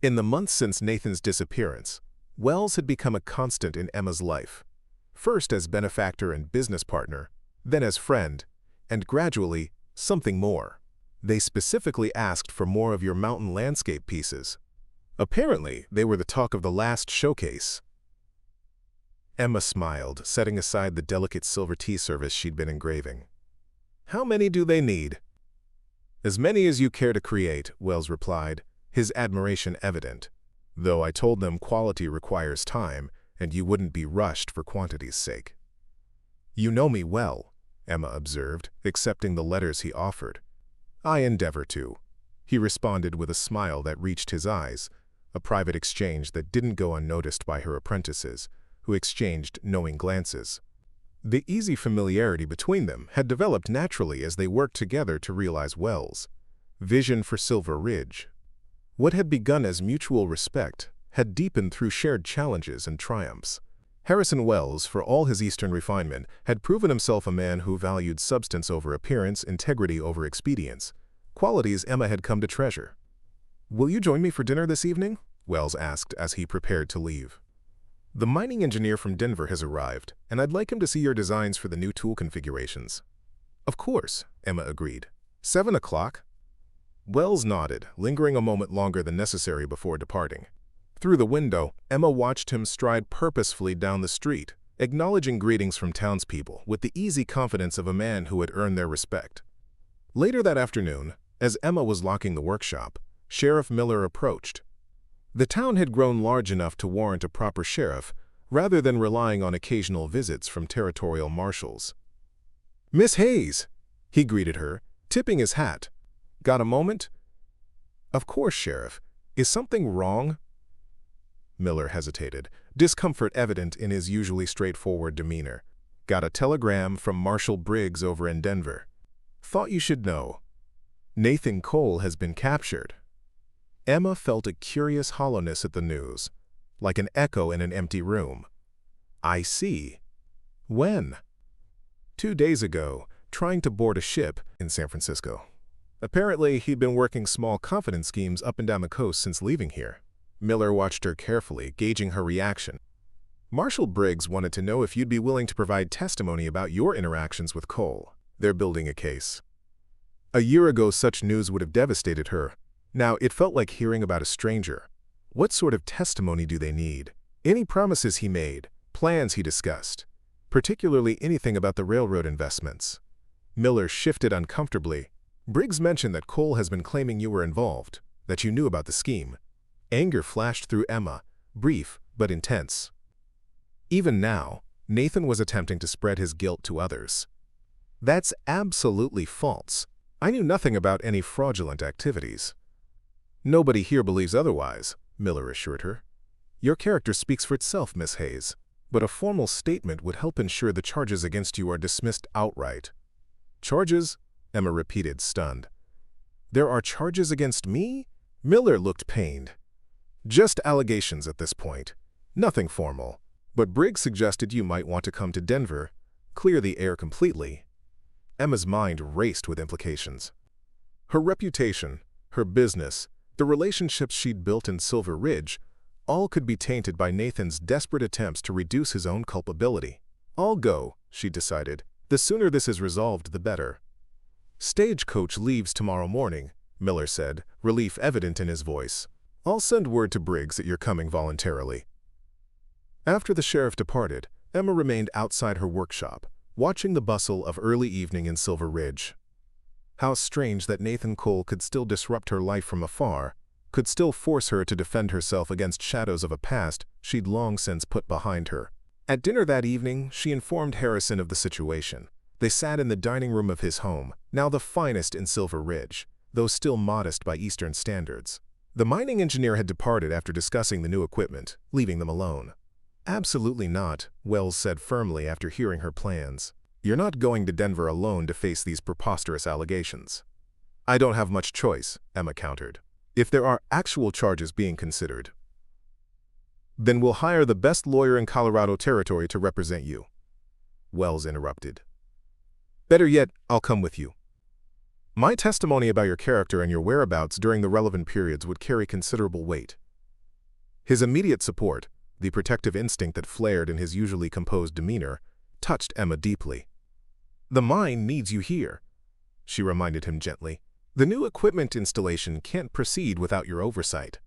In the months since Nathan's disappearance, Wells had become a constant in Emma's life, first as benefactor and business partner, then as friend, and gradually, something more. They specifically asked for more of your mountain landscape pieces. Apparently, they were the talk of the last showcase. Emma smiled, setting aside the delicate silver tea service she'd been engraving. "How many do they need?" "As many as you care to create," Wells replied, his admiration evident, "though I told them quality requires time, and you wouldn't be rushed for quantity's sake." "You know me well," Emma observed, accepting the letters he offered. "I endeavor to," he responded with a smile that reached his eyes, a private exchange that didn't go unnoticed by her apprentices, who exchanged knowing glances. The easy familiarity between them had developed naturally as they worked together to realize Wells' vision for Silver Ridge. What had begun as mutual respect had deepened through shared challenges and triumphs. Harrison Wells, for all his Eastern refinement, had proven himself a man who valued substance over appearance, integrity over expedience, qualities Emma had come to treasure. "Will you join me for dinner this evening?" Wells asked as he prepared to leave. "The mining engineer from Denver has arrived, and I'd like him to see your designs for the new tool configurations." "Of course," Emma agreed. 7 o'clock? Wells nodded, lingering a moment longer than necessary before departing. Through the window, Emma watched him stride purposefully down the street, acknowledging greetings from townspeople with the easy confidence of a man who had earned their respect. Later that afternoon, as Emma was locking the workshop, Sheriff Miller approached. The town had grown large enough to warrant a proper sheriff, rather than relying on occasional visits from territorial marshals. "Miss Hayes," he greeted her, tipping his hat. "Got a moment?" "Of course, Sheriff. Is something wrong?" Miller hesitated, discomfort evident in his usually straightforward demeanor. "Got a telegram from Marshal Briggs over in Denver. Thought you should know. Nathan Cole has been captured." Emma felt a curious hollowness at the news, like an echo in an empty room. "I see. When?" 2 days ago, trying to board a ship in San Francisco. Apparently, he'd been working small confidence schemes up and down the coast since leaving here. Miller watched her carefully, gauging her reaction. "Marshal Briggs wanted to know if you'd be willing to provide testimony about your interactions with Cole. They're building a case." A year ago, such news would have devastated her. Now, it felt like hearing about a stranger. What sort of testimony do they need? Any promises he made, plans he discussed, particularly anything about the railroad investments. Miller shifted uncomfortably. "Briggs mentioned that Cole has been claiming you were involved, that you knew about the scheme." Anger flashed through Emma, brief but intense. Even now, Nathan was attempting to spread his guilt to others. That's absolutely false. I knew nothing about any fraudulent activities. Nobody here believes otherwise, Miller assured her. Your character speaks for itself, Miss Hayes, but a formal statement would help ensure the charges against you are dismissed outright. Charges? Emma repeated, stunned. There are charges against me? Miller looked pained. Just allegations at this point. Nothing formal. But Briggs suggested you might want to come to Denver, clear the air completely. Emma's mind raced with implications. Her reputation, her business, the relationships she'd built in Silver Ridge, all could be tainted by Nathan's desperate attempts to reduce his own culpability. I'll go, she decided. The sooner this is resolved, the better. Stagecoach leaves tomorrow morning, Miller said, relief evident in his voice. I'll send word to Briggs that you're coming voluntarily. After the sheriff departed, Emma remained outside her workshop, watching the bustle of early evening in Silver Ridge. How strange that Nathan Cole could still disrupt her life from afar, could still force her to defend herself against shadows of a past she'd long since put behind her. At dinner that evening, she informed Harrison of the situation. They sat in the dining room of his home, now the finest in Silver Ridge, though still modest by Eastern standards. The mining engineer had departed after discussing the new equipment, leaving them alone. Absolutely not, Wells said firmly after hearing her plans. You're not going to Denver alone to face these preposterous allegations. I don't have much choice, Emma countered. If there are actual charges being considered, then we'll hire the best lawyer in Colorado Territory to represent you. Wells interrupted. Better yet, I'll come with you. My testimony about your character and your whereabouts during the relevant periods would carry considerable weight. His immediate support, the protective instinct that flared in his usually composed demeanor, touched Emma deeply. The mine needs you here, she reminded him gently. The new equipment installation can't proceed without your oversight.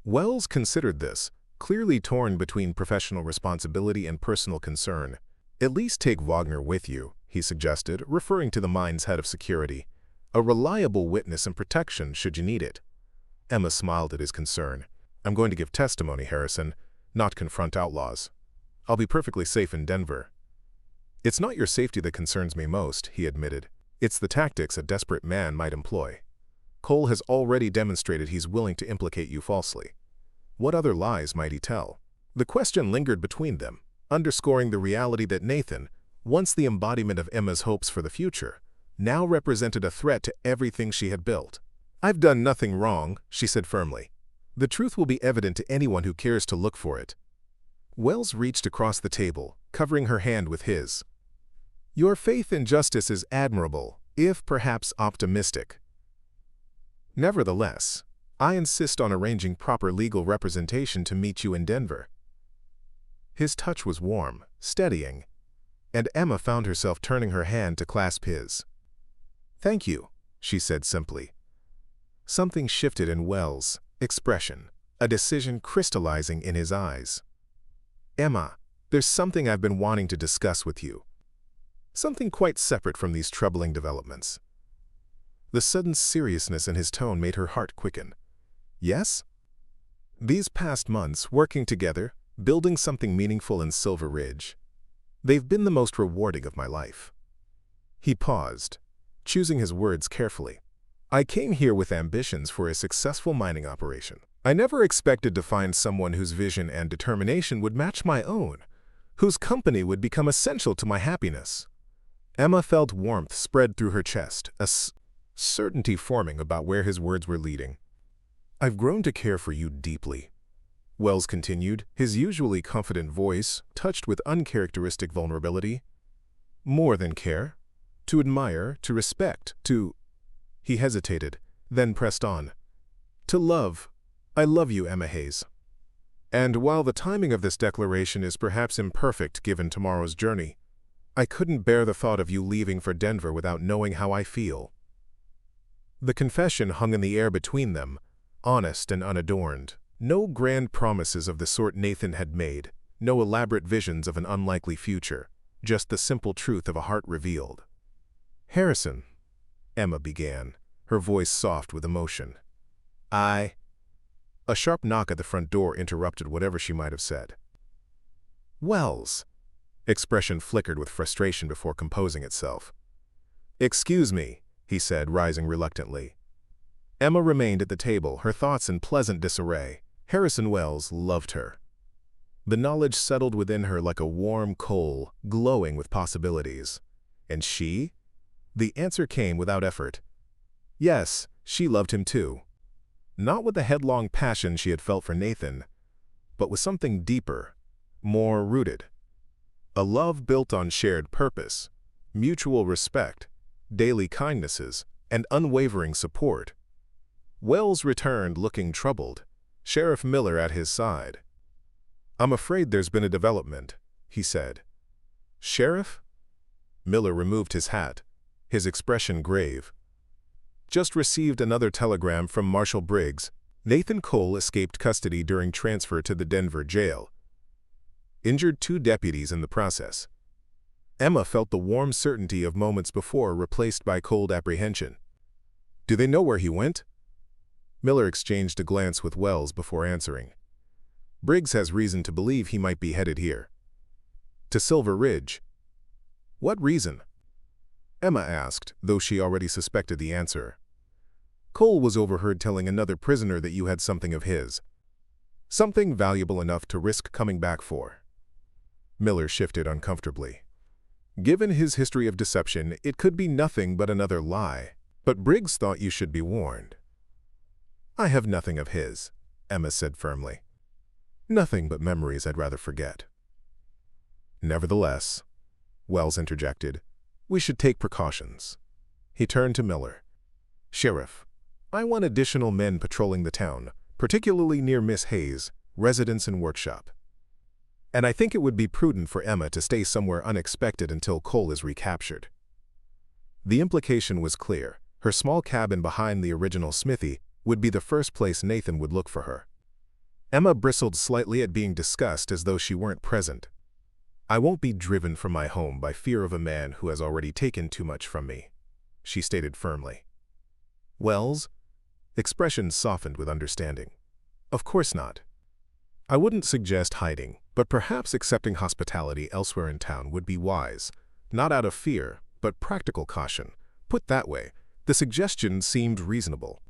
Wells considered this, clearly torn between professional responsibility and personal concern. At least take Wagner with you, he suggested, referring to the mine's head of security. A reliable witness and protection should you need it. Emma smiled at his concern. I'm going to give testimony, Harrison, not confront outlaws. I'll be perfectly safe in Denver. It's not your safety that concerns me most, he admitted. It's the tactics a desperate man might employ. Cole has already demonstrated he's willing to implicate you falsely. What other lies might he tell? The question lingered between them, underscoring the reality that Nathan, once the embodiment of Emma's hopes for the future, now represented a threat to everything she had built. I've done nothing wrong, she said firmly. The truth will be evident to anyone who cares to look for it. Wells reached across the table, covering her hand with his. Your faith in justice is admirable, if perhaps optimistic. Nevertheless, I insist on arranging proper legal representation to meet you in Denver. His touch was warm, steadying, and Emma found herself turning her hand to clasp his. Thank you, she said simply. Something shifted in Wells' expression, a decision crystallizing in his eyes. Emma, there's something I've been wanting to discuss with you. Something quite separate from these troubling developments. The sudden seriousness in his tone made her heart quicken. Yes? These past months, working together, building something meaningful in Silver Ridge, they've been the most rewarding of my life. He paused, choosing his words carefully. I came here with ambitions for a successful mining operation. I never expected to find someone whose vision and determination would match my own, whose company would become essential to my happiness. Emma felt warmth spread through her chest, a certainty forming about where his words were leading. I've grown to care for you deeply, Wells continued, his usually confident voice touched with uncharacteristic vulnerability. More than care. To admire, to respect, to... He hesitated, then pressed on. To love. I love you, Emma Hayes. And while the timing of this declaration is perhaps imperfect given tomorrow's journey, I couldn't bear the thought of you leaving for Denver without knowing how I feel. The confession hung in the air between them, honest and unadorned. No grand promises of the sort Nathan had made, no elaborate visions of an unlikely future, just the simple truth of a heart revealed. Harrison, Emma began, her voice soft with emotion. A sharp knock at the front door interrupted whatever she might have said. Wells, Expression flickered with frustration before composing itself. "Excuse me," he said, rising reluctantly. Emma remained at the table, her thoughts in pleasant disarray. Harrison Wells loved her. The knowledge settled within her like a warm coal, glowing with possibilities. And she? The answer came without effort. Yes, she loved him too. Not with the headlong passion she had felt for Nathan, but with something deeper, more rooted. A love built on shared purpose, mutual respect, daily kindnesses, and unwavering support. Wells returned looking troubled, Sheriff Miller at his side. "I'm afraid there's been a development," he said. "Sheriff?" Miller removed his hat, his expression grave. "Just received another telegram from Marshal Briggs. Nathan Cole escaped custody during transfer to the Denver jail. Injured 2 deputies in the process." Emma felt the warm certainty of moments before replaced by cold apprehension. "Do they know where he went?" Miller exchanged a glance with Wells before answering. "Briggs has reason to believe he might be headed here." "To Silver Ridge." "What reason?" Emma asked, though she already suspected the answer. "Cole was overheard telling another prisoner that you had something of his. Something valuable enough to risk coming back for." Miller shifted uncomfortably. Given his history of deception, it could be nothing but another lie, but Briggs thought you should be warned. "I have nothing of his," Emma said firmly. "Nothing but memories I'd rather forget." "Nevertheless," Wells interjected, "we should take precautions." He turned to Miller. "Sheriff, I want additional men patrolling the town, particularly near Miss Hayes' residence and workshop. And I think it would be prudent for Emma to stay somewhere unexpected until Cole is recaptured." The implication was clear. Her small cabin behind the original Smithy would be the first place Nathan would look for her. Emma bristled slightly at being discussed as though she weren't present. "I won't be driven from my home by fear of a man who has already taken too much from me," she stated firmly. "Wells?" Expression softened with understanding. "Of course not. I wouldn't suggest hiding, but perhaps accepting hospitality elsewhere in town would be wise, not out of fear, but practical caution. Put that way, the suggestion seemed reasonable."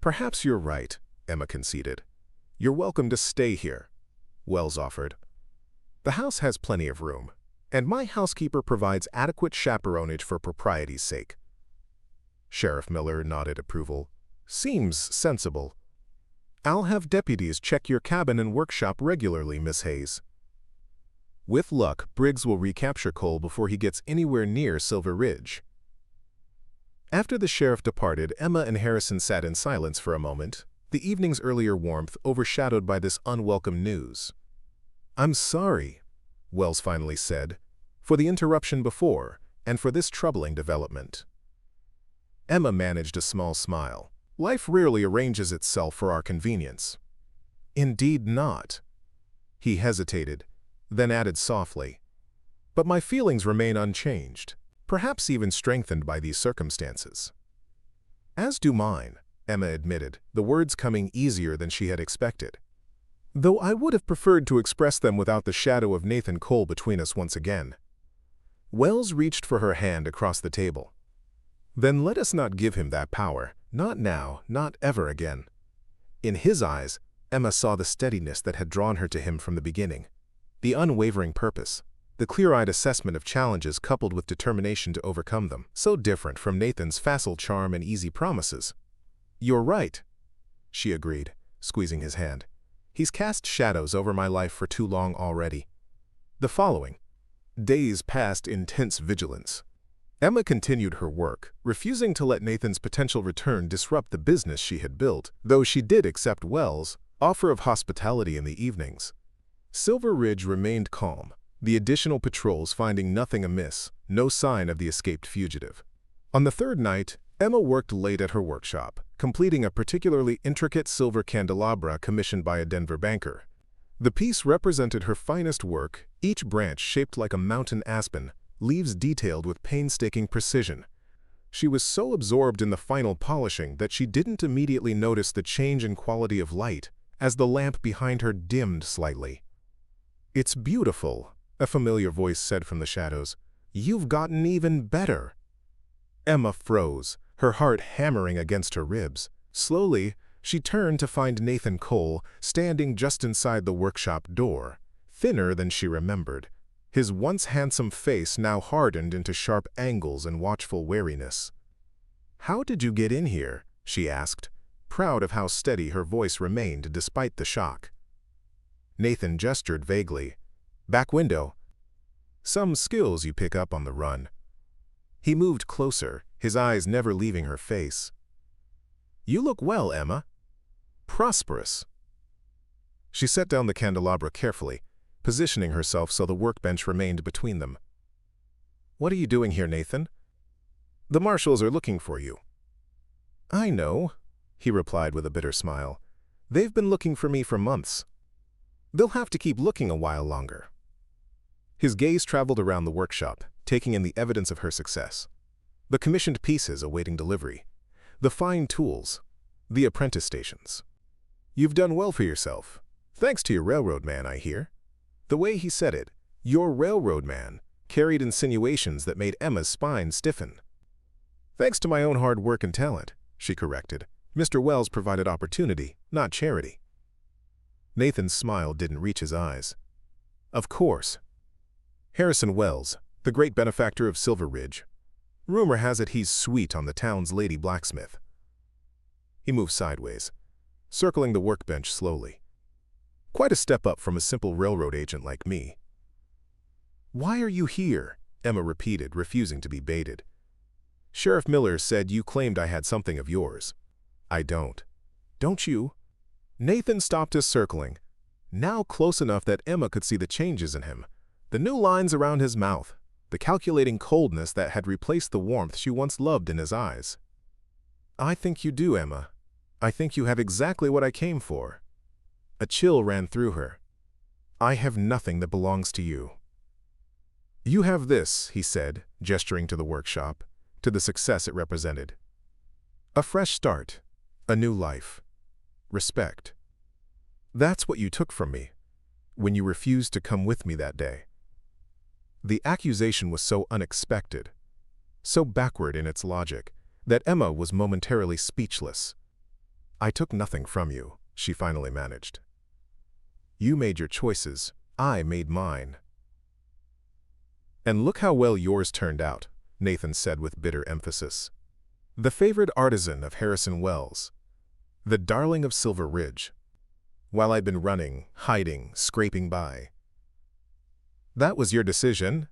"Perhaps you're right," Emma conceded. "You're welcome to stay here," Wells offered. "The house has plenty of room, and my housekeeper provides adequate chaperonage for propriety's sake." Sheriff Miller nodded approval. "Seems sensible. I'll have deputies check your cabin and workshop regularly, Miss Hayes." With luck, Briggs will recapture Cole before he gets anywhere near Silver Ridge. After the sheriff departed, Emma and Harrison sat in silence for a moment, the evening's earlier warmth overshadowed by this unwelcome news. "I'm sorry," Wells finally said, "for the interruption before, and for this troubling development." Emma managed a small smile. "Life rarely arranges itself for our convenience." "Indeed not." He hesitated, then added softly, "But my feelings remain unchanged, perhaps even strengthened by these circumstances." "As do mine," Emma admitted, the words coming easier than she had expected. "Though I would have preferred to express them without the shadow of Nathan Cole between us once again." Wells reached for her hand across the table. "Then let us not give him that power, not now, not ever again." In his eyes, Emma saw the steadiness that had drawn her to him from the beginning, the unwavering purpose, the clear-eyed assessment of challenges coupled with determination to overcome them, so different from Nathan's facile charm and easy promises. "You're right," she agreed, squeezing his hand. "He's cast shadows over my life for too long already." The following days passed in tense vigilance. Emma continued her work, refusing to let Nathan's potential return disrupt the business she had built, though she did accept Wells' offer of hospitality in the evenings. Silver Ridge remained calm, the additional patrols finding nothing amiss, no sign of the escaped fugitive. On the third night, Emma worked late at her workshop, completing a particularly intricate silver candelabra commissioned by a Denver banker. The piece represented her finest work, each branch shaped like a mountain aspen, leaves detailed with painstaking precision. She was so absorbed in the final polishing that she didn't immediately notice the change in quality of light as the lamp behind her dimmed slightly. "It's beautiful," a familiar voice said from the shadows. "You've gotten even better." Emma froze, her heart hammering against her ribs. Slowly, she turned to find Nathan Cole standing just inside the workshop door, thinner than she remembered, his once handsome face now hardened into sharp angles and watchful wariness. "How did you get in here?" she asked, proud of how steady her voice remained despite the shock. Nathan gestured vaguely. "Back window. Some skills you pick up on the run." He moved closer, his eyes never leaving her face. "You look well, Emma. Prosperous." She set down the candelabra carefully, positioning herself so the workbench remained between them. "What are you doing here, Nathan?" "The marshals are looking for you." "I know," he replied with a bitter smile. "They've been looking for me for months. They'll have to keep looking a while longer." His gaze traveled around the workshop, taking in the evidence of her success. The commissioned pieces awaiting delivery, the fine tools, the apprentice stations. "You've done well for yourself, thanks to your railroad man, I hear." The way he said it, "your railroad man," carried insinuations that made Emma's spine stiffen. "Thanks to my own hard work and talent," she corrected. "Mr. Wells provided opportunity, not charity." Nathan's smile didn't reach his eyes. "Of course. Harrison Wells, the great benefactor of Silver Ridge. Rumor has it he's sweet on the town's lady blacksmith." He moved sideways, circling the workbench slowly. "Quite a step up from a simple railroad agent like me." "Why are you here?" Emma repeated, refusing to be baited. "Sheriff Miller said you claimed I had something of yours." "I don't." "Don't you?" Nathan stopped his circling, now close enough that Emma could see the changes in him, the new lines around his mouth, the calculating coldness that had replaced the warmth she once loved in his eyes. "I think you do, Emma. I think you have exactly what I came for." A chill ran through her. "I have nothing that belongs to you." "You have this," he said, gesturing to the workshop, to the success it represented. "A fresh start, a new life, respect. That's what you took from me, when you refused to come with me that day." The accusation was so unexpected, so backward in its logic, that Emma was momentarily speechless. "I took nothing from you," she finally managed. "You made your choices, I made mine." "And look how well yours turned out," Nathan said with bitter emphasis. "The favored artisan of Harrison Wells, the darling of Silver Ridge, while I've been running, hiding, scraping by." "That was your decision,"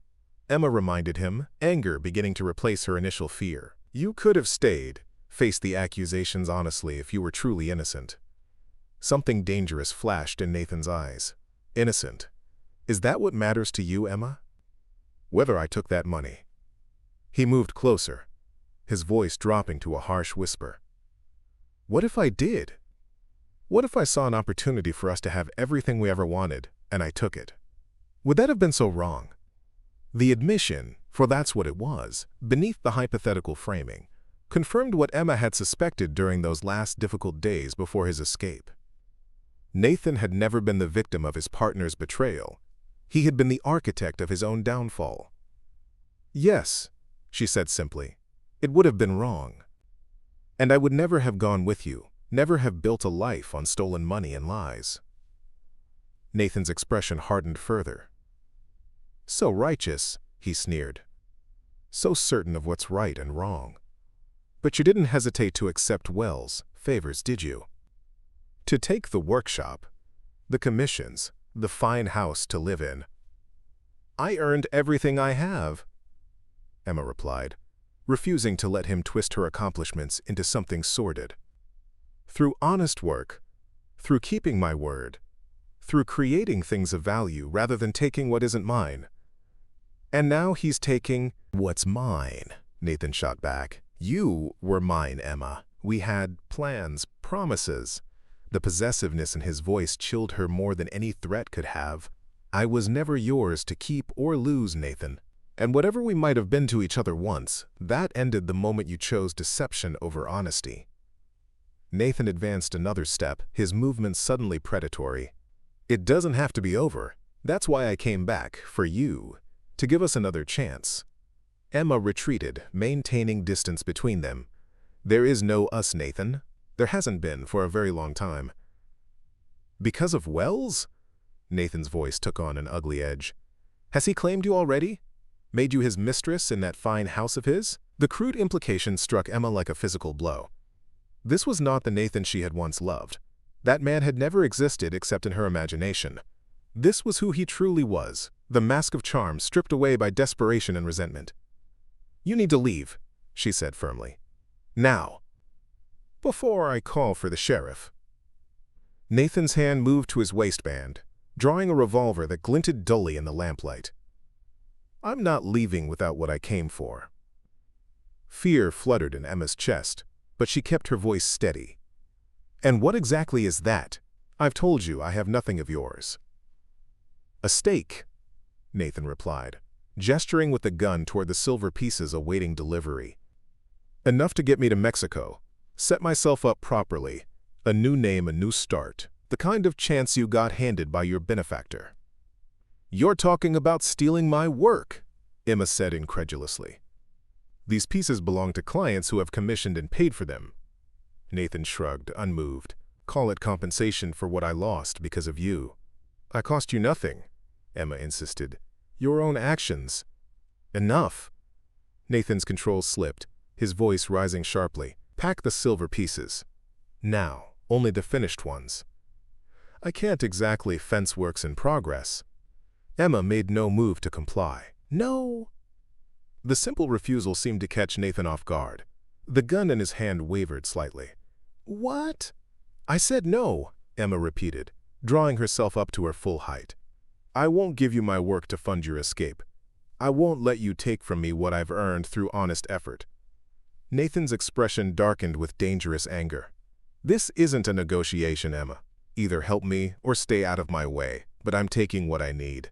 Emma reminded him, anger beginning to replace her initial fear. "You could have stayed, faced the accusations honestly if you were truly innocent." Something dangerous flashed in Nathan's eyes. "Innocent? Is that what matters to you, Emma?" "Whether I took that money." He moved closer, his voice dropping to a harsh whisper. "What if I did? What if I saw an opportunity for us to have everything we ever wanted, and I took it? Would that have been so wrong?" The admission, for that's what it was, beneath the hypothetical framing, confirmed what Emma had suspected during those last difficult days before his escape. Nathan had never been the victim of his partner's betrayal. He had been the architect of his own downfall. "Yes," she said simply, "it would have been wrong. And I would never have gone with you, never have built a life on stolen money and lies." Nathan's expression hardened further. "So righteous," he sneered. "So certain of what's right and wrong. But you didn't hesitate to accept Wells' favors, did you? To take the workshop, the commissions, the fine house to live in." "I earned everything I have," Emma replied, refusing to let him twist her accomplishments into something sordid. "Through honest work, through keeping my word, through creating things of value rather than taking what isn't mine. And now he's taking what's mine," Nathan shot back. "You were mine, Emma. We had plans, promises." The possessiveness in his voice chilled her more than any threat could have. "I was never yours to keep or lose, Nathan. And whatever we might have been to each other once, that ended the moment you chose deception over honesty." Nathan advanced another step, his movements suddenly predatory. "It doesn't have to be over. That's why I came back, for you, to give us another chance." Emma retreated, maintaining distance between them. "There is no us, Nathan. There hasn't been for a very long time." "Because of Wells?" Nathan's voice took on an ugly edge. "Has he claimed you already? Made you his mistress in that fine house of his?" The crude implication struck Emma like a physical blow. This was not the Nathan she had once loved. That man had never existed except in her imagination. This was who he truly was, the mask of charm stripped away by desperation and resentment. "You need to leave," she said firmly. "Now. Before I call for the sheriff." Nathan's hand moved to his waistband, drawing a revolver that glinted dully in the lamplight. "I'm not leaving without what I came for." Fear fluttered in Emma's chest, but she kept her voice steady. "And what exactly is that? I've told you I have nothing of yours." "A stake," Nathan replied, gesturing with the gun toward the silver pieces awaiting delivery. "Enough to get me to Mexico, set myself up properly, a new name, a new start, the kind of chance you got handed by your benefactor." "You're talking about stealing my work," Emma said incredulously. "These pieces belong to clients who have commissioned and paid for them." Nathan shrugged, unmoved. "Call it compensation for what I lost because of you." "I cost you nothing," Emma insisted. "Your own actions." "Enough." Nathan's control slipped, his voice rising sharply. "Pack the silver pieces. Now, only the finished ones." "I can't exactly fence works in progress." Emma made no move to comply. "No." The simple refusal seemed to catch Nathan off guard. The gun in his hand wavered slightly. "What?" "I said no," Emma repeated, drawing herself up to her full height. "I won't give you my work to fund your escape. I won't let you take from me what I've earned through honest effort." Nathan's expression darkened with dangerous anger. "This isn't a negotiation, Emma. Either help me or stay out of my way, but I'm taking what I need."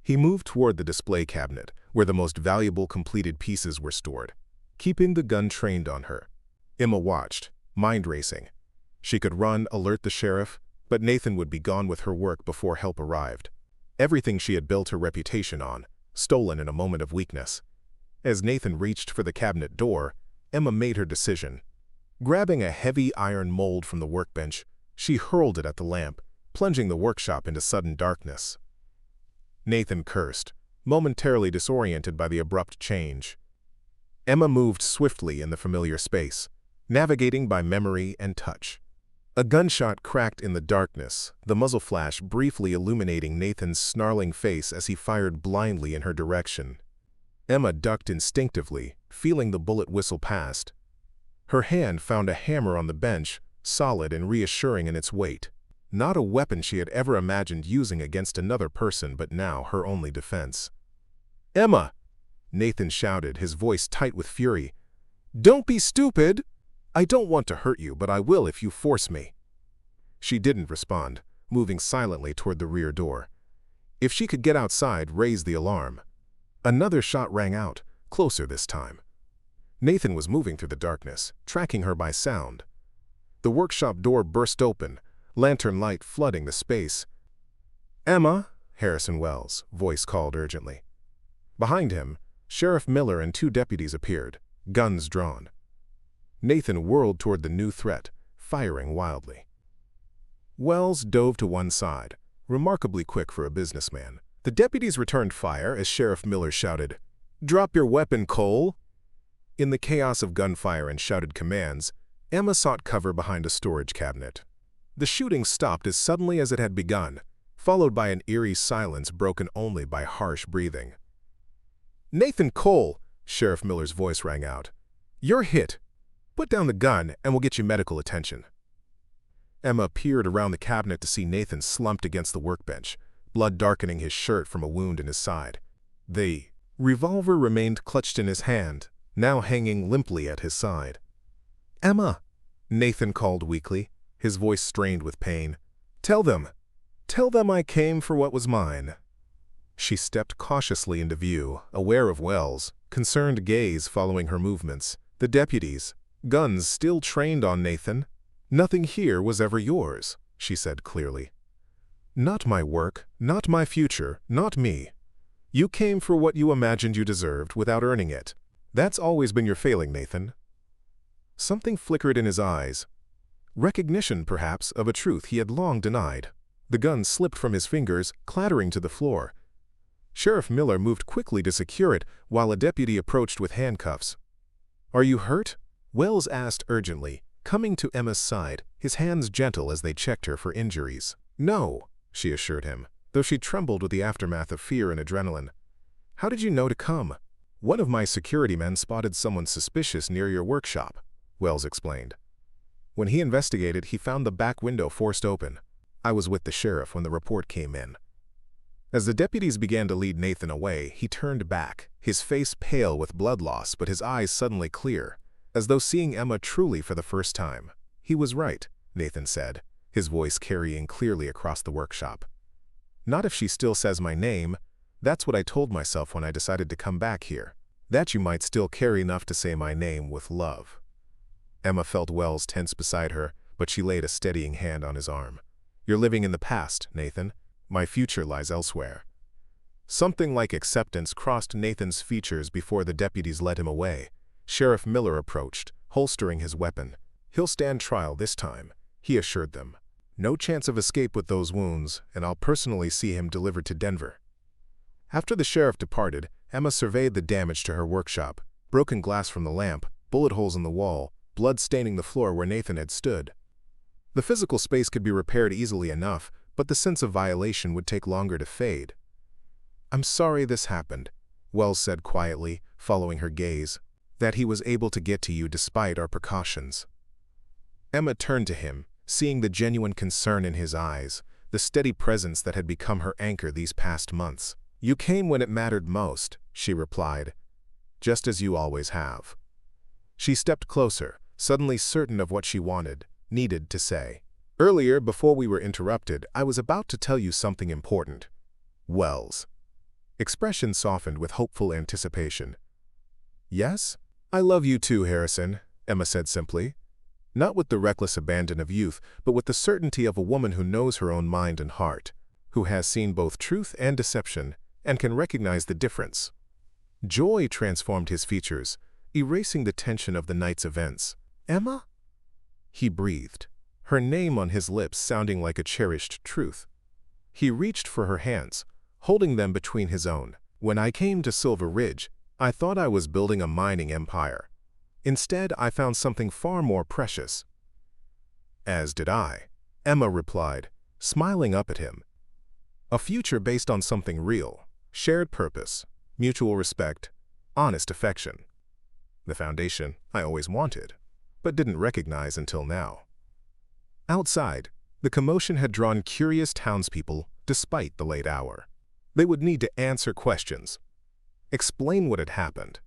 He moved toward the display cabinet, where the most valuable completed pieces were stored, keeping the gun trained on her. Emma watched, mind racing. She could run, alert the sheriff, but Nathan would be gone with her work before help arrived. Everything she had built her reputation on, stolen in a moment of weakness. As Nathan reached for the cabinet door, Emma made her decision. Grabbing a heavy iron mold from the workbench, she hurled it at the lamp, plunging the workshop into sudden darkness. Nathan cursed, momentarily disoriented by the abrupt change. Emma moved swiftly in the familiar space, navigating by memory and touch. A gunshot cracked in the darkness, the muzzle flash briefly illuminating Nathan's snarling face as he fired blindly in her direction. Emma ducked instinctively, feeling the bullet whistle past. Her hand found a hammer on the bench, solid and reassuring in its weight. Not a weapon she had ever imagined using against another person, but now her only defense. "Emma!" Nathan shouted, his voice tight with fury. "Don't be stupid! I don't want to hurt you, but I will if you force me." She didn't respond, moving silently toward the rear door. If she could get outside, raise the alarm. Another shot rang out, closer this time. Nathan was moving through the darkness, tracking her by sound. The workshop door burst open, lantern light flooding the space. "Emma!" Harrison Wells' voice called urgently. Behind him, Sheriff Miller and two deputies appeared, guns drawn. Nathan whirled toward the new threat, firing wildly. Wells dove to one side, remarkably quick for a businessman. The deputies returned fire as Sheriff Miller shouted, "Drop your weapon, Cole!" In the chaos of gunfire and shouted commands, Emma sought cover behind a storage cabinet. The shooting stopped as suddenly as it had begun, followed by an eerie silence broken only by harsh breathing. "Nathan Cole!" Sheriff Miller's voice rang out. "You're hit. Put down the gun and we'll get you medical attention." Emma peered around the cabinet to see Nathan slumped against the workbench, blood darkening his shirt from a wound in his side. The revolver remained clutched in his hand, now hanging limply at his side. "Emma!" Nathan called weakly, his voice strained with pain. Tell them I came for what was mine." She stepped cautiously into view, aware of Wells' concerned gaze following her movements. The deputies, guns still trained on Nathan. "Nothing here was ever yours," she said clearly. Not my work, not my future, not me. You came for what you imagined you deserved without earning it. That's always been your failing, Nathan. Something flickered in his eyes. Recognition, perhaps, of a truth he had long denied. The gun slipped from his fingers, clattering to the floor. Sheriff Miller moved quickly to secure it, while a deputy approached with handcuffs. "Are you hurt?" Wells asked urgently, coming to Emma's side, his hands gentle as they checked her for injuries. "No," she assured him, though she trembled with the aftermath of fear and adrenaline. "How did you know to come?" "One of my security men spotted someone suspicious near your workshop," Wells explained. "When he investigated, he found the back window forced open. I was with the sheriff when the report came in." As the deputies began to lead Nathan away, he turned back, his face pale with blood loss but his eyes suddenly clear, as though seeing Emma truly for the first time. "He was right," Nathan said, his voice carrying clearly across the workshop. "Not if she still says my name. That's what I told myself when I decided to come back here. That you might still care enough to say my name with love." Emma felt Wells tense beside her, but she laid a steadying hand on his arm. "You're living in the past, Nathan. My future lies elsewhere." Something like acceptance crossed Nathan's features before the deputies led him away. Sheriff Miller approached, holstering his weapon. "He'll stand trial this time," he assured them. "No chance of escape with those wounds, and I'll personally see him delivered to Denver." After the sheriff departed, Emma surveyed the damage to her workshop: broken glass from the lamp, bullet holes in the wall, blood staining the floor where Nathan had stood. The physical space could be repaired easily enough, but the sense of violation would take longer to fade. "I'm sorry this happened," Wells said quietly, following her gaze. "That he was able to get to you despite our precautions." Emma turned to him, seeing the genuine concern in his eyes, the steady presence that had become her anchor these past months. "You came when it mattered most," she replied, "just as you always have." She stepped closer, suddenly certain of what she needed to say. "Earlier, before we were interrupted, I was about to tell you something important." Wells' expression softened with hopeful anticipation. "Yes? I love you too, Harrison," Emma said simply. Not with the reckless abandon of youth, but with the certainty of a woman who knows her own mind and heart, who has seen both truth and deception, and can recognize the difference. Joy transformed his features, erasing the tension of the night's events. "Emma?" he breathed, her name on his lips sounding like a cherished truth. He reached for her hands, holding them between his own. "When I came to Silver Ridge, I thought I was building a mining empire. Instead, I found something far more precious." "As did I," Emma replied, smiling up at him. "A future based on something real, shared purpose, mutual respect, honest affection. The foundation I always wanted, but didn't recognize until now." Outside, the commotion had drawn curious townspeople despite the late hour. They would need to answer questions, explain what had happened.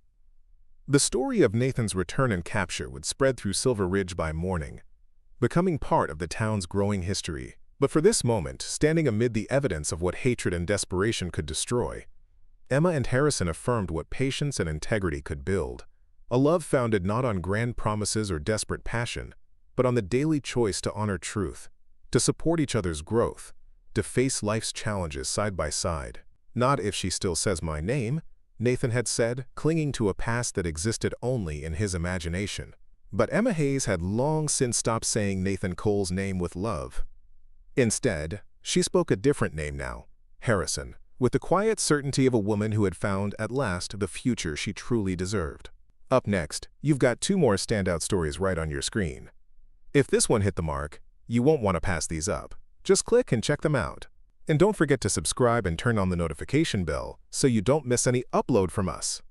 The story of Nathan's return and capture would spread through Silver Ridge by morning, becoming part of the town's growing history. But for this moment, standing amid the evidence of what hatred and desperation could destroy, Emma and Harrison affirmed what patience and integrity could build. A love founded not on grand promises or desperate passion, but on the daily choice to honor truth, to support each other's growth, to face life's challenges side by side. "Not if she still says my name," Nathan had said, clinging to a past that existed only in his imagination. But Emma Hayes had long since stopped saying Nathan Cole's name with love. Instead, she spoke a different name now, Harrison, with the quiet certainty of a woman who had found at last the future she truly deserved. Up next, you've got 2 more standout stories right on your screen. If this one hit the mark, you won't want to pass these up. Just click and check them out. And don't forget to subscribe and turn on the notification bell so you don't miss any upload from us.